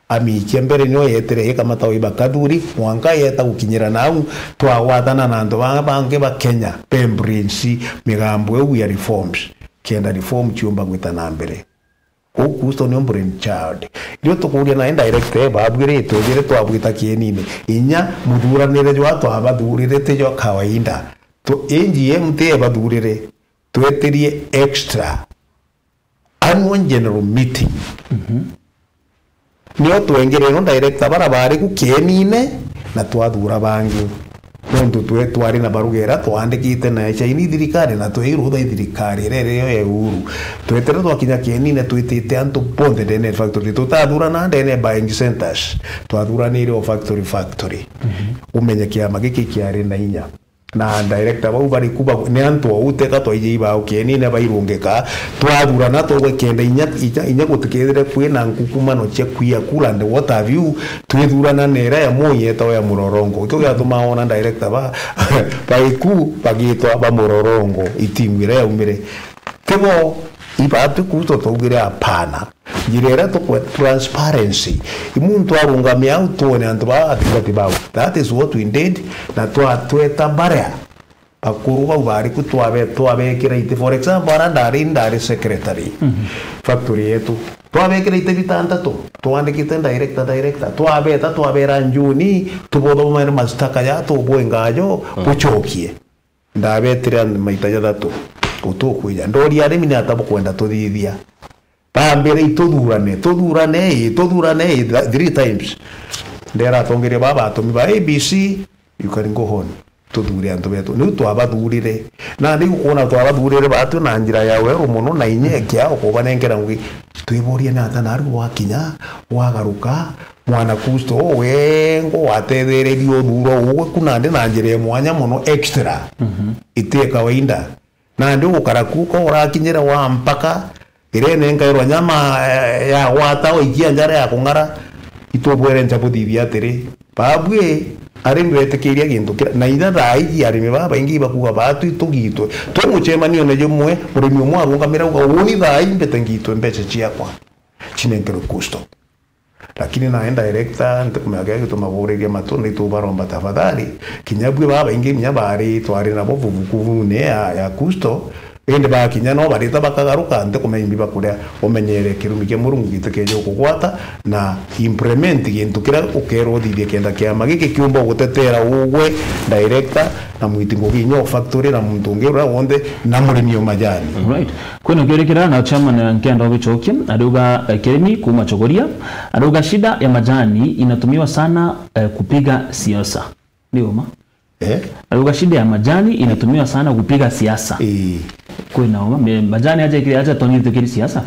amikia mbere nyo yetere kama tawiba Kathuri mwanga yeta gukinyira nau twawathana na ndo bange ba Kenya Pembridge migambo eu ya reforms kenda reform chiumba gwita na mbere kusto ni brain child dio tukuria na indirect babwire tugire twabwita kienine inya muthuranire jwa twabathurire te jo kawaida to NGM te bathurire tweterie extra annual general meeting niyo twengere no director barabare ku kienine na twathura bangi nondu twari na barugera twandikite na chaini thirikari na twirutha thirikari rere yo ya uru twetere twakinya kienine twitite antu ponde dene factory tutathura na dene buying centers twathura ni ro factory umenye kiama giki kiari na inya na director bau bari kuba ne antu uteka twaije iba kienine bairungeka twathura na togwe kenda inya gutikethire kwina nkukuma no chekwia kula and what have you twithura na nera ya moye tawa ya murorongo kyo gatuma ona director ba baiku bagitwa ba murorongo itimwire ya umire kebo ibatu kuto togire apana jirera to transparency imuntu arungamia utone antu ba atibatibawo that is what we did na tweta bara akuruba ubari kutwabe kiraite for example ndari secretary factory yetu twabe kiraite bitandatu twandikite director twabe ranjuni tubodo mwana mastaka ya to bwengajo kuchokie ndabetira maitaja datu utokuja ndori arimi ni atabo kwenda tuthithia pambere itudurane 3 times ndera tongere baba atomi ba ABC you can go on tuthure antu betu ni twabathurire na ndi kuona twabathurire batu na njira ya weru muno na inyekia okubanengera ngi twiborie na ata naru wakinya wagaruka mwana Kristo wengo watethererio thuro uwe kuna ndi na njira mwanya muno extra ite kawaida na ndi ukarakuko urakinyira wa mpaka irene ngairwa nyama ya wata oikia njara ya kungara itobwere njabuthithia atiri babwe arimwetekeria gintu na itha thaiji arimi baba ingi bakuga batu itugitwe tumuchemanio na jumwe urimi umwe arungamira uga uni thai mbetengitwe mbeche ciakwa chinengero Kristo lakini naenda director ntukumega gitumabureria matunda itubaromba tafadhali kinyabwe baba ingi nyabari twari nabo vuvukuvu ne ya Kristo ende bakinya no barita bakagaruka ntukumenya bakuria omenyere kirumi kya murungu gitekeje kugwata na implement gintu kira ukero thithie kenda kya magike kiumbo gutetera ugwe director na mwitingo ginyo factory na muntu ngera wonde na murimio majani right kweno gerekera na chairman Nkenda Bichoki aduga kirimi kuma chogoria aduga shida ya majani inatumiwa sana kupiga siasa ndio aduga shida ya majani inatumiwa sana kupiga siasa kwena majani aje toni tukiri siasa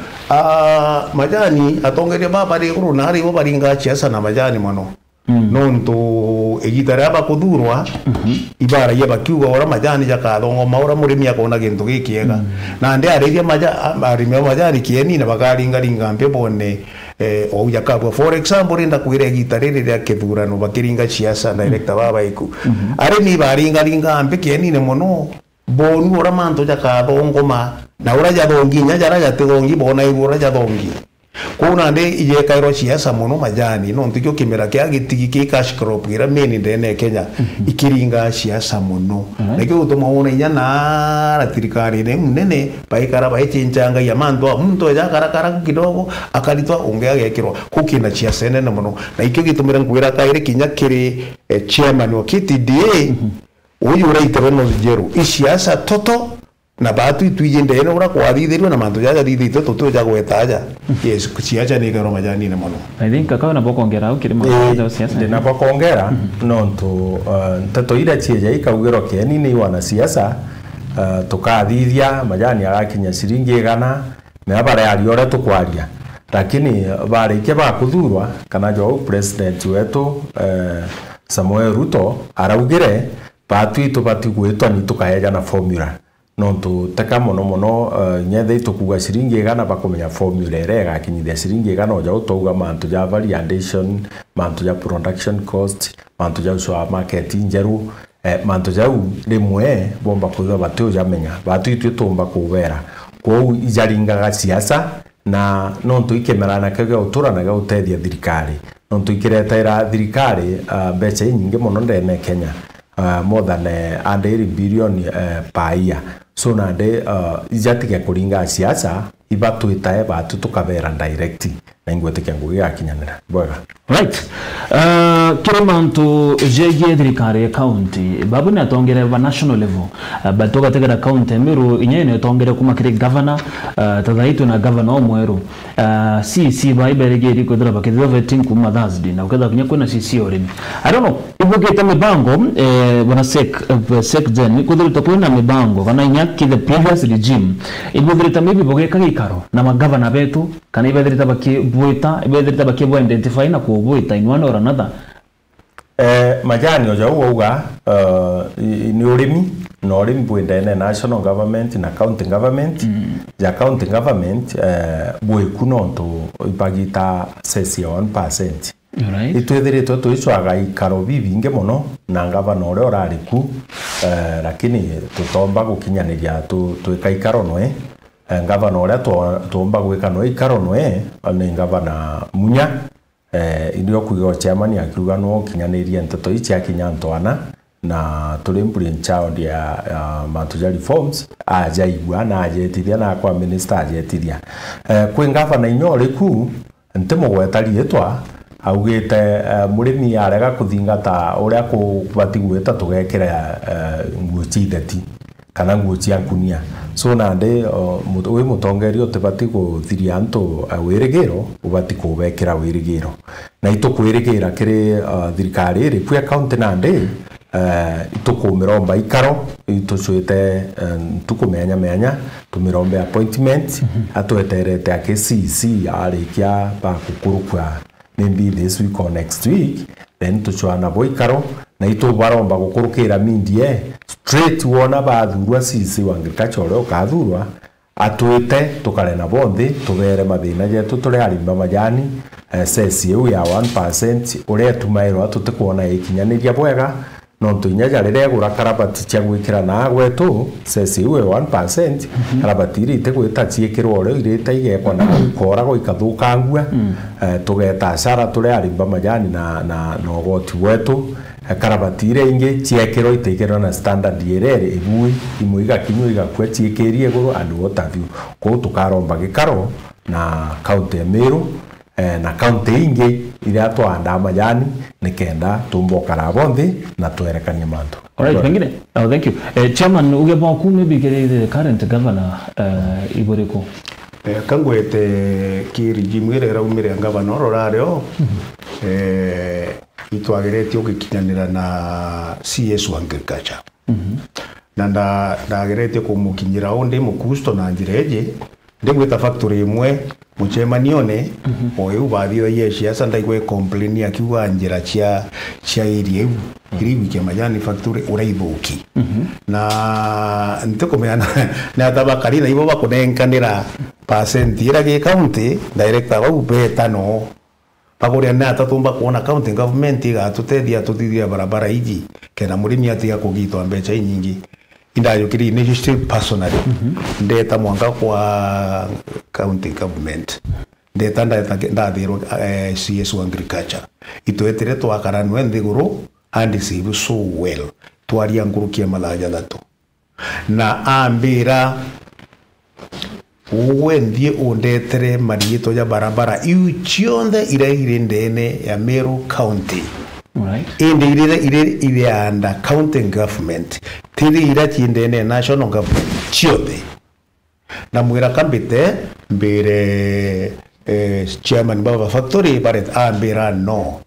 majani atongeria baba ri guru na ri baba ringa siasa na majani mano nonto egitara bakuthurwa ibara ya bakiuga ora majani jakathongo maura murimi akona gintu gikiega na ndi areria majani kieni na bakaringa ringa mpe bone o yakabwa for example rinda kwire gitare ria kithurano bakiringa siasa director baba iku arimi baringa ringa mpe kieni ne mono bonu ora manto jakathongoma na ora jathongi nya jara jathongi bona igura jathongi kuna nde ije kairo siasa muno majani no ntikyo kimera kya gitigi ki cash crop gira meni ndene Kenya ikiringa siasa muno nekyo utoma ona inya na tirikari ne nene baikara baichinchanga ya mando muntu ya karakara kidogo akalitwa ongea gekirwa kukina siasa nene muno na ikyo gitumira ngwira kaire kinya kiri chairman wa KTDA uyu uraitero no jeru isiasa toto na batu itujende eno ura kwathithirio na mantu jaja thithito tutu ja gwetaja yes kuchiacha ni garo majani ne mono I think kakao na bokongera au kirimo ja siasa na bokongera nonto tato ira chieja ikagero keni ni wana siasa tukathithia majani agakinya siringi igana me bara yari ora tukwaria lakini bare ke bakuthurwa kana jo president wetu Samuel Ruto araugire batu itubati gwetwa ni tukaheja na formula nonto teka mono nyethe itukuga siringi igana bakomenya formula erega kinyithia siringi igana oja utouga mantu ja variation mantu ja production cost mantu ja so market njeru mantu ja rimwe bomba kuga batu ja menya batu itu tumba kubera kwa ijaringa siasa na nonto ikemerana kaga uturana ga utethia thirikari nonto ikiretera thirikari mbeca nyingi mono ndene Kenya more than 1 billion per year so na de ijatike kuringa siasa ibatu itae batu tukabera direct na ingwetike ngugi akinyanira bwega right kiremantu jegie thirikari county babu na tongere va national level batoka tegera county miru inyene tongere kuma kire governor tadhaitu na governor omweru si baiberege riko dra bakidho vetting kuma Thursday na ukadha kunya kuna sisi oremi I don't know ibugeta mibango bwana sek gen kudhuru topona mibango kana inyaki the previous regime ibugeta maybe bogeka gikaro na magavana betu kana ibedrita baki bo identify na ko buita in one or another majani oja uga ni urimi no urimi bwendene national government na county government ya county government bwe kunonto ipagita sesi 1%. Right. Itwethiritwe tuicwaga ikaro bibinge muno na ngavana ore orariku lakini tutomba gukinyaniria twika ikaro noe ngavana ore tuomba gwika no ikaro noe ni ngavana Munya indio kuigo chairman akiuga no kinyaniria nteto ichi akinyantwana na tulimburi child ya mantuja reforms ajaigwa na ajetithia na kwa minister ajetithia kwi ngavana inyore ku ntemo gwetari etwa augite murimi arega kuthingata uria kubati gweta tugekera nguo chitheti kana nguo cia kunia so na nde we mutongerio tebati guthiria antu wirigiro ubati kubekera wirigiro na ito kwirigira kiri thirikari ri pia county na nde tukumiromba ikaro itucwite tukumenya tumirombe appointment atweterete ake CC arikia bakukurukwa maybe this week or next week, then tuchwana boikaro na ito baromba gukurukira mindie straight wona bathurwa CC wa agriculture ukathurwa atwite tukare na bondi tubere mathina yetu turi arimba majani sesi eu ya 1% uria tumairo atutikuona ikinyaniria bwega no tunyaja rire gura karabati cia gwikira na gwetu sesi eu 1% karabati iri te gwita ciikirwo ore iri te igekwa na gukora go ikathukangua tugeta sara turi arimba majani na nogoti wetu karabati ire inge ciekirwo itekirwo na standard yerere ibui imuiga kinyu igakwa ciekirie guru andu otathiu ko tukaromba gikaro na county ya Meru na county inge iria twanda majani nikenda tumbokara bondi na twerekanie mantu. Alright, pengine. Oh, thank you. Chairman, ugeba ku maybe the current governor Igoreko. Kangwete ki regime ire raumire governor orario itwagerete ugikinyanira na CS wa agriculture. Na ndagerete kumukinyira onde mukusto na njireje ndegweta factory imwe muchemanione oyu bathio yeshi asa ndaigwe complain akiuga njira cia area iri wiki majani factory uraithuki na ntukumeana na tabakari na ibo bakunenkanira percent ira ge county director wa ubeta no pagoria na tatumba kuona county government iga tutethia barabara iji kena murimi atiga kugitwa mbecha nyingi indayukiri initiative personally ndeta mwanga kwa county government ndeta ndathirwo CS wa agriculture itwetere twakaranwe nthiguru and receive so well twaria ngurukia malaja thatu na ambira uwendie undetere marieto ya barabara iu chionde ire ndene ya Meru County. Right. Ire under county government tiri ira chindene national government chionde na mwira kambite mbere chairman baba factory baret ambira no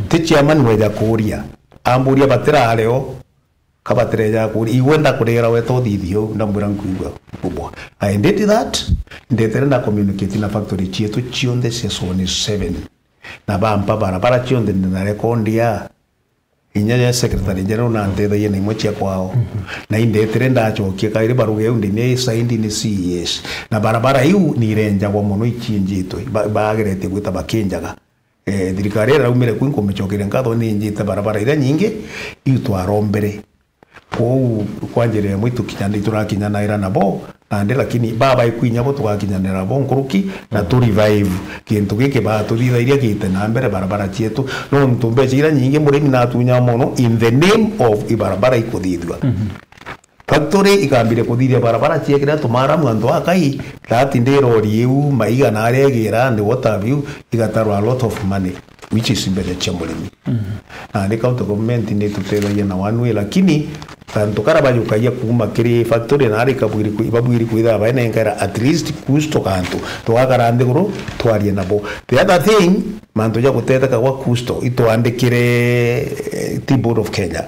ti chairman weja kuria amburia batira aleo kabatire ya kuri iwenda kurera weto thithio na mwira ngugwa kubwa I did that ndetere na communicate na factory chietu chionde sesoni 7 na bampa barabara chionde na rekondia inya ya secretary general na ndetha yene imwe kwao na indetere ndachokie kaire baruge undi ne saindi ni CES na barabara iu ni renja wa muno ichinjito bagerete gwita bakinjaga thirikari raumire kwinko mechokire ngatho ni njite barabara ira nyingi iu twarombere ko kwanjire mwitu kinyana iturakinyana ira nabo ande lakini baba ikwinya bo tugakinyanira bo nkuruki na tu revive kintu gike ba tuthithairia gite na mbere barabara chietu no ntumbe chira nyingi murimi na tunya mono in the name of ibarabara ikuthithwa factory ikambire kuthithia barabara chiekira tumara mwanzo akai that ndirori eu maiga na aregira and what have you igatarwa a lot of money which is mbele cha murimi na ni county government ni tutetheia na wanwe lakini tanto karabayukaia kuma kiri factory na ari kabwiri ibabwiri kuitha baina ngara at least kusto kanto to akarande guru twarie nabo the other thing manto ya gutetheka kwa kusto itwandikire Board of Kenya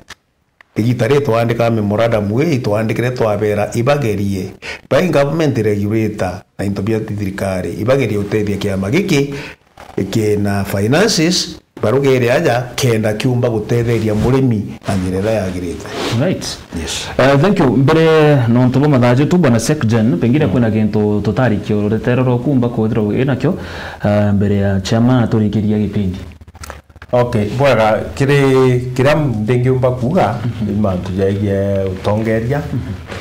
igitare twandika memorandum we itwandikire twabera ibagerie by government regulator na intobia thirikari ibagerie utethia kiama giki na finances barugere aja kenda kiumba gutetheria murimi na njira yagirite. Right. Yes. Thank you. Mbere no ntubo mathaje tu bwana Secgen pengine kwina kintu tutarikio ruterero kumba kuthiro inakyo mbere ya chairman aturikiria gipindi. Okay, bwega kira ndingiumba kuga imantu yaige utongeria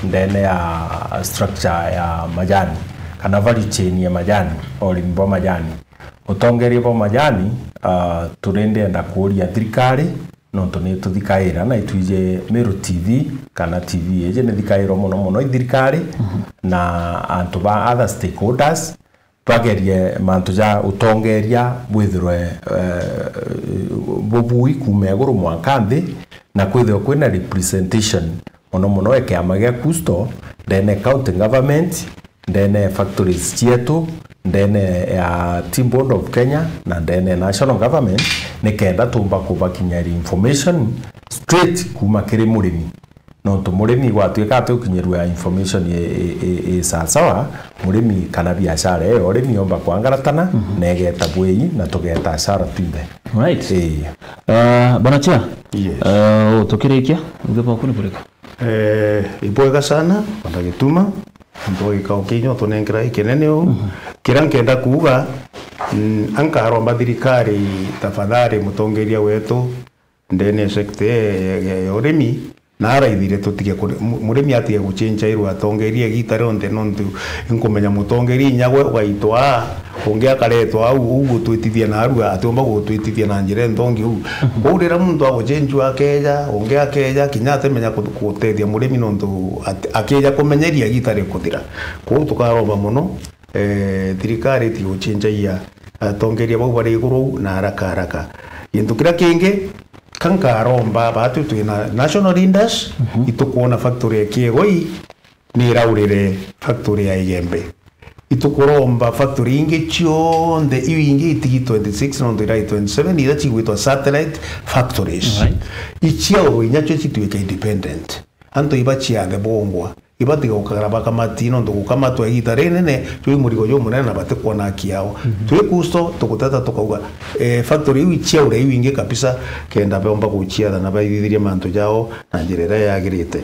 ndene ya structure ya majani kana value chain ya majani olimbo majani utongeria bo majani turende nda kuria thirikari no tone tuthikaira na ituje Meru TV kana TV eje ne thikairo muno thirikari na antu ba other stakeholders twagerie mantu ja utongeria bwithirwe bobui kumeguru mwankanthi na kwithio kwina representation muno ekiama gia kusto ndene county government ndene factories chietu ndene ya Board of Kenya na ndene national government nikenda tumba kubakinyari information straight kuma kiri murimi no to murimi gwatuika tukinyirwa information sawa murimi kana biashara urimi omba kwangaratana na egeta bwei na tugeta hasara tuithe. Right. Bwana Chia. Yes. Tukirikia ungepa kuni kureka. Ibwega sana ndagituma ndo ikao kinyo tunengera ikenene o kirankenda kuuga ankaromba thirikari tafadhali mutongeria wetu ndene sekte ya urimi na araithire tutige murimi atige guchenja iru atongeria gitare onde nontu inkumenya mutongeria nyagwe waitwa onge akaretwa au gutwitithia na aru atomba gutwitithia na njire ndongi u urira muntu agochenjwa akeja onge akeja kinyate menya gutethia murimi nontu akeja kumenyeria gitare kuthira ko tukaromba muno thirikari ti guchenja ia atongeria bau bari iguru na haraka gintu kira kingi kankaromba batu twina national leaders itukuona factory ya Kiegoi ni raurire factory ya Igembe itukuromba factory ingi chionde iwingi itigi 26 nondo ira 27 ira chigwitwa satellite factories ichio inyacho chituika independent anto ibachia de bongwa ibatiga ukagaraba kamatino ndo kukamatwa igitare nene twi murigo yo munene na bate kuona kiao twi kusto tukutata tukauga factory ichia ure iwingi kabisa kenda bomba kuchia na baithirie manto jao na njirera yagirite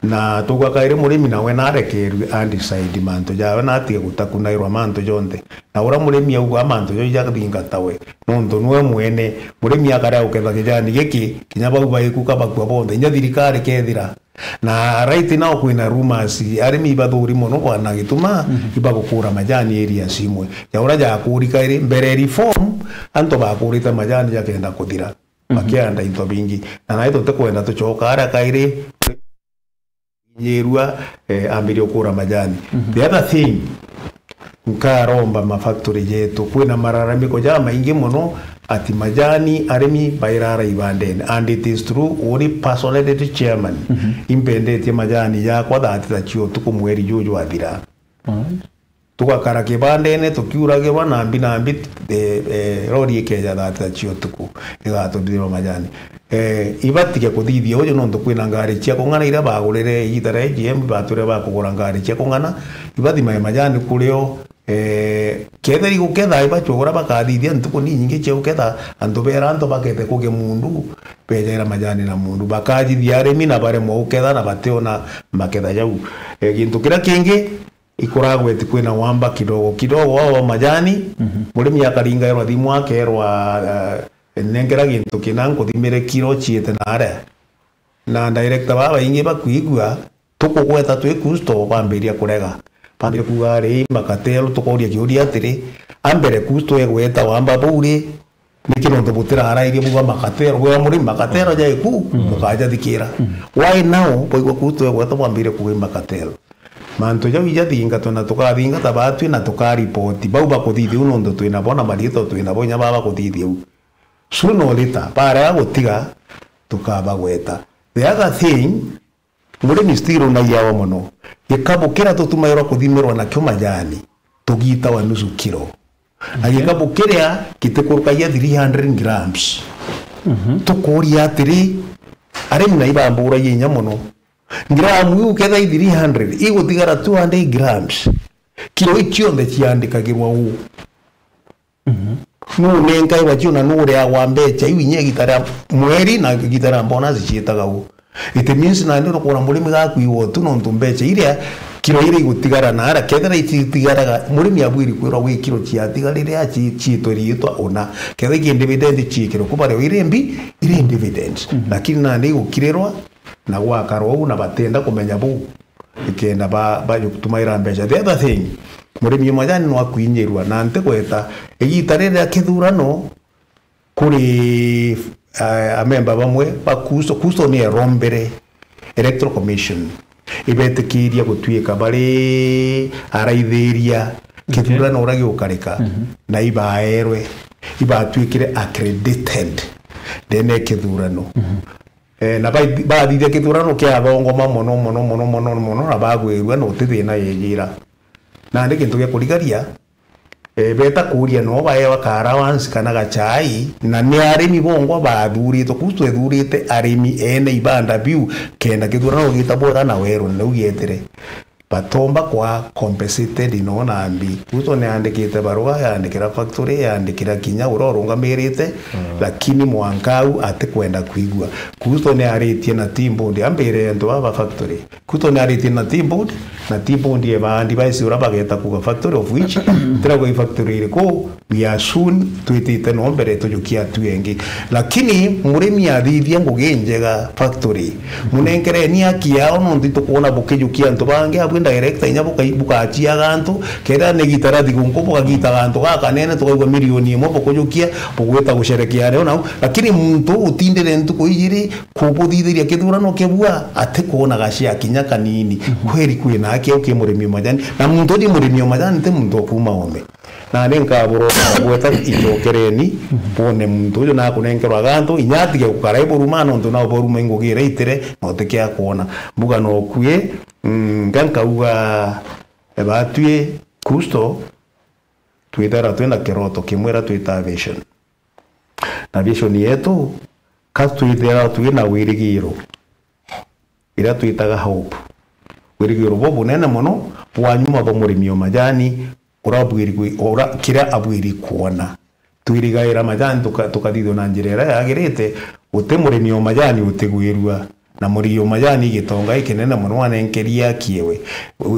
na tugakaire murimi nawe narekeru undecide manto jao na atige gutakunairwa manto jonde na ura murimi auga amanto jo yagathinga tawe nondo nwe mwene murimi akara uketha kijani giki kinyaba ubaiku kabakwa bonde nya thirikari kethira na right now kwina rumors arimi bathuri muno bwana gituma ibagukura majani area simwe ya ura ja kurika iri mbere reform anto bakurita majani ya kenda kuthira makianda into bingi na naito tekwenda tuchoka ara kaire nyerua ambirio kura majani the other thing nkaromba mafactory yetu kwina mararamiko ja maingi muno ati majani arimi bairara ibandene and it is true only personality chairman impendete majani ya kwa dhati chio tukumweri juju athira tukakara kibandene tukiurage bana nambi rori ikeja dhati chio tuku igato ndiro majani ibatige kuthithia ujo nondo kwina ngari cia kungana ira bagurire igitare GM bature bakugura ngari cia kungana ibathima majani kurio ketheri guketha ibachogora bakathithia ntuko ni nyingi cia guketha andu bera andu bakete kuge mundu bejera majani na mundu bakajithia arimi na bare mo guketha na bateona maketha jau gintu kira kingi ikoragwe ti kwina wamba kidogo wa majani murimi akaringa ero thimu akerwa nengera gintu kinango thimire kiro chiete na are na director baba ingi bakuigua tukugweta twi kusto bambiria kurega pande kuare makatelo tukoria kiuria atiri ambere kusto egweta wamba bure nikirondo butira araire buga makatero gwa muri makatero ja iku mukaja dikira why now boigwa kusto egweta bambire kuwe makatelo manto ja wija thinga tona tukathinga tabatu na tukaripoti bau bakuthithia unondo twina bona marito twina bonya baba kuthithia sooner or later para gutiga tukaba gweta the other thing murimi stiro na yawa muno ikabukira tutumairo kuthimirwa na kyo majani tugita wa nusu kilo agikabukira kitekuruka ya 300 grams tukuria atiri arimi na ibambura yinya muno gramu yu ketha 300 igutigara 200 grams kilo ichionde ciandikagirwa u no nenga iwachuna nure ya mbecha iwinye gitara mweri na gitara mbona zichitaga u it means na ndiro kora murimi gakwiwo tu no mbecha ile kilo ile gutigara na ara kethera itigara murimi abwiri kwira we kilo chia tigarire ya chitori yitwa ona ketha ki dividend chikiro kubare irembi ile dividend lakini na ndi gukirerwa na gwakarwo na batenda kumenya bu ikenda ba yukutumaira mbecha the other thing murimi majani no akwinyirwa na nte kweta igitarire ya kithurano kuri amemba bamwe bakusto ni rombere electoral commission ibetikiria gutwika bari araithiria kithurano uragi ukarika na ibaerwe ibatwikire accredited dene kithurano na bathithia kithurano kia thongoma mono na bagwirwa no tithina yejira na ndi kintu gia kurigaria beta kuria no bae bakara wansi kana gachai na ni arimi bongo bathurite kusto ethurite arimi ene ibanda biu kenda kithura no gitabora na wero ne ugietire batomba kwa compensated inona ambi kusto ne andikite baruga yandikira factory yandikira kinya urorunga merite lakini mwankau ate kwenda kuigwa kusto ne aritie na timbondi ambere ndo aba factory kusto ne aritie na timbondi ebandi baisi uraba geta ku factory of which tira go factory ko we are soon twitite no mbere tujukia tuengi lakini murimi athithia ngugenjega factory munenkere ni akia ono ndito kuona bukijukia ndo bange abwenda director inyabuka ibuka achia gantu kera ne gitara digunko boka gitagantu gaka nene tukaigwa milioni imwe bukujukia bugweta gusherekea leo nao lakini muntu utindire ntuko ijiri kubuthithiria kithurano kebua ate kuona gashia kinya kanini kweri kwina ake uke murimi majani na muntu ndi murimi majani te muntu kuma ome na nenka boro gweta ijokereni pone muntu uyo na kunenkerwa gantu inyatige kukaraibo rumano ndo na boru mengo gireitire no tekia kuona mbuga no kuye nganka uga ebatue kusto tuitara twenda keroto kimwera tuita vision na vision yetu katuitera tuina wirigiro ira tuitaga hope wirigiro bobu nene mono bwanyuma bomurimio majani urabwirigwi ora kira abwiri kuona twirigaira majani tukaditho na njirera yagirite utemurimio majani utegwirwa na murio majani gitonga ikinene mono wanenkeria kiewe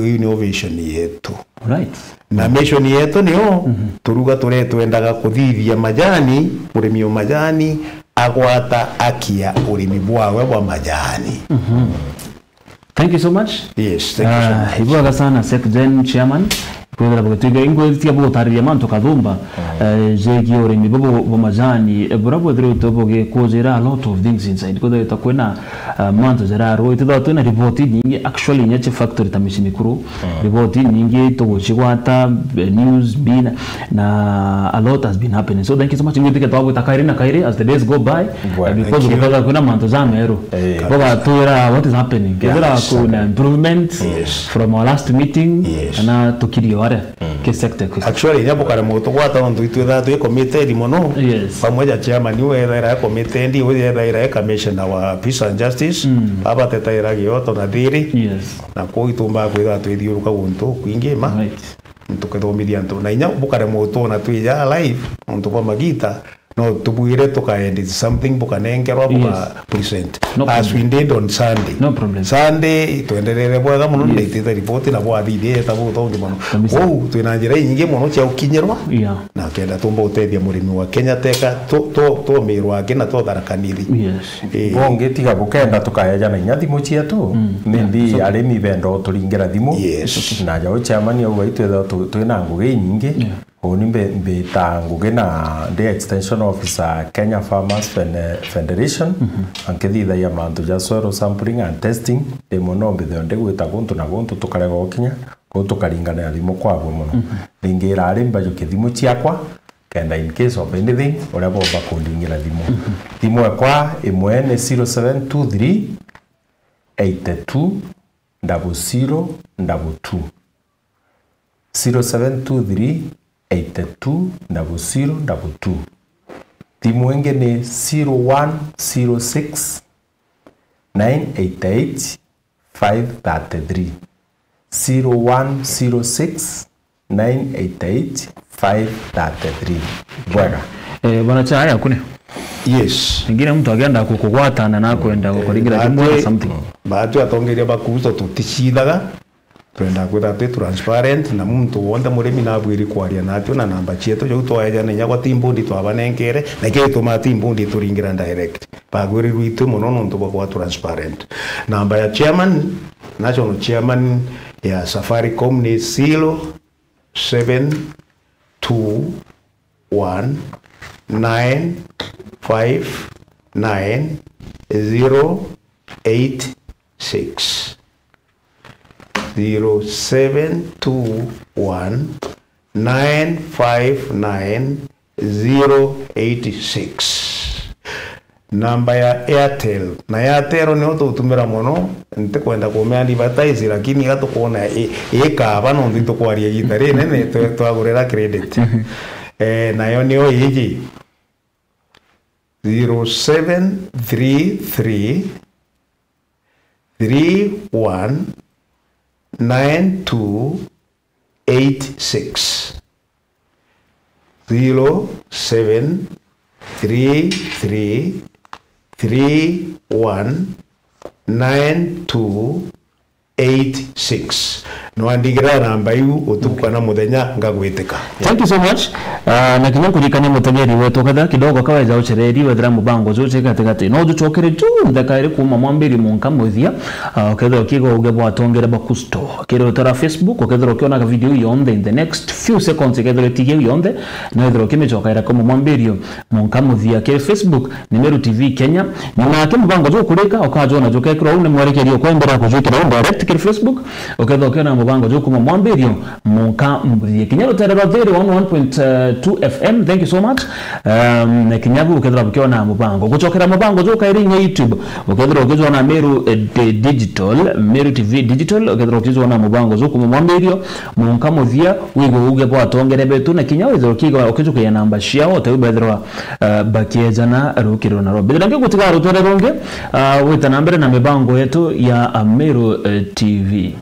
innovation yetu right na mission yetu niyo turuga turendaga kuthithia majani murimio majani agwata akia urimi bwawe bwa majani thank you so much yes thank you so much ibwaga sana Secgen chairman kwera bugatiga ingo tia bugutariria manto kathumba jegi urimi bo majani burabo thiro toboge kozera a lot of things inside ko theta kwena manto zera ro ititha twina report nyingi actually nyache factory ta mishimikuru report nyingi to gochigwata news been na a lot has been happening so thank you so much ngithike twabu takairina kairi as the days go by because kukaga kwena manto zamero boga tura what is happening kethera kuna improvement from our last meeting na tukirio ke sector actually nyapo kare moto gwata ondu itwetha twi committed mono pamoja chairman ni wetha committed wetha commissioner wa peace and justice aba tetaira gioto na thiri na ko itumba kwetha twithiuruka guntu kwingima ntukathomithia ntu na inya bukare moto na twija live ondu kwa magita no tubwire tukaendi something bukanengerwa buka present as we did on Sunday no problem Sunday tuendelele bwaga muno nditite report na bwa thithie tabu tongi muno twina njira nyingi muno cia ukinyirwa na kenda tumba utethia murimi wa Kenya teka to mirwa kina to tharakaniri bonge tiga bukenda tukaeja na nyathimo cietu maybe arimi bendo turingira thimo na jao chairman ya waitwe twina ngugi nyingi oni mbeta ngugena the extension officer Kenya Farmers Federation ankethitha ya mantu ja soil sampling and testing de monombe de onde gwita guntu na guntu tukarega okinya ko tukaringana ya thimo kwabo muno ringira arimba jo kithimo ciakwa kenda in case of anything ora bomba kundingira thimo kwa imwe ne 0723 82 00 22 0723 820022 timu wenge ni 0106 988 533 0106 988 533 bwana bwana chaya kune yes ingine mtu agenda kukugwatana na kwenda gukoringira kimwe something batu atongeria bakuzo tutishithaga twenda kwetha twi transparent na muntu wonde murimi na bwiri kwaria natio na namba cietu jo twaeja nenya kwa timbundi twabanenkere na ke tuma timbundi turingira direct bagwiri rwitu muno nuntu kwa transparent namba ya chairman national chairman ya Safaricom ni 0721959086 0721959086 namba ya Airtel na Airtel ni ututumira muno nte kwenda kumea advertise lakini gatukuona ikaba no ndito kwaria gitari nene twagurira credit nayo ni oyiji 0733 31 9286 0733 319286 no andigira namba yu utukana muthenya ngagwitika. Thank you so much. Na kinya kurikania mutageri wetu kadha kidogo kawaida uchereri wethira mubango zote katikati no duchokere tu ndakaire kuma mwambiri munka muthia ukethira ukigo ugebwa atongera bakusto kero tara Facebook ukethira ukiona ka video yonde in the next few seconds ukethira tige yonde na ethira ukimechokaira kuma mwambiri munka muthia ke Facebook ni Meru TV Kenya na ke mubango zo kureka ukajona jo kekro une mwarekerio kwendera kujukira direct ke Facebook ukethira ukiona mubango zo kuma mwambiri munka muthia kinyaro tara 101.2 FM. Thank you so much. Na kinyabu ukethira ukiona mubango guchokera mubango zo kairinga YouTube ukethira ukizona Meru Digital Meru TV Digital ukethira ukizona mubango zo kuma mwambiri munka muthia wigo uge bwa tongere betu na kinyawe zo kiga ukijuka namba shiao tebethira bakiejana rukiro na robe ndange gutiga rutore ronge wita nambere na mibango yetu ya Meru TV.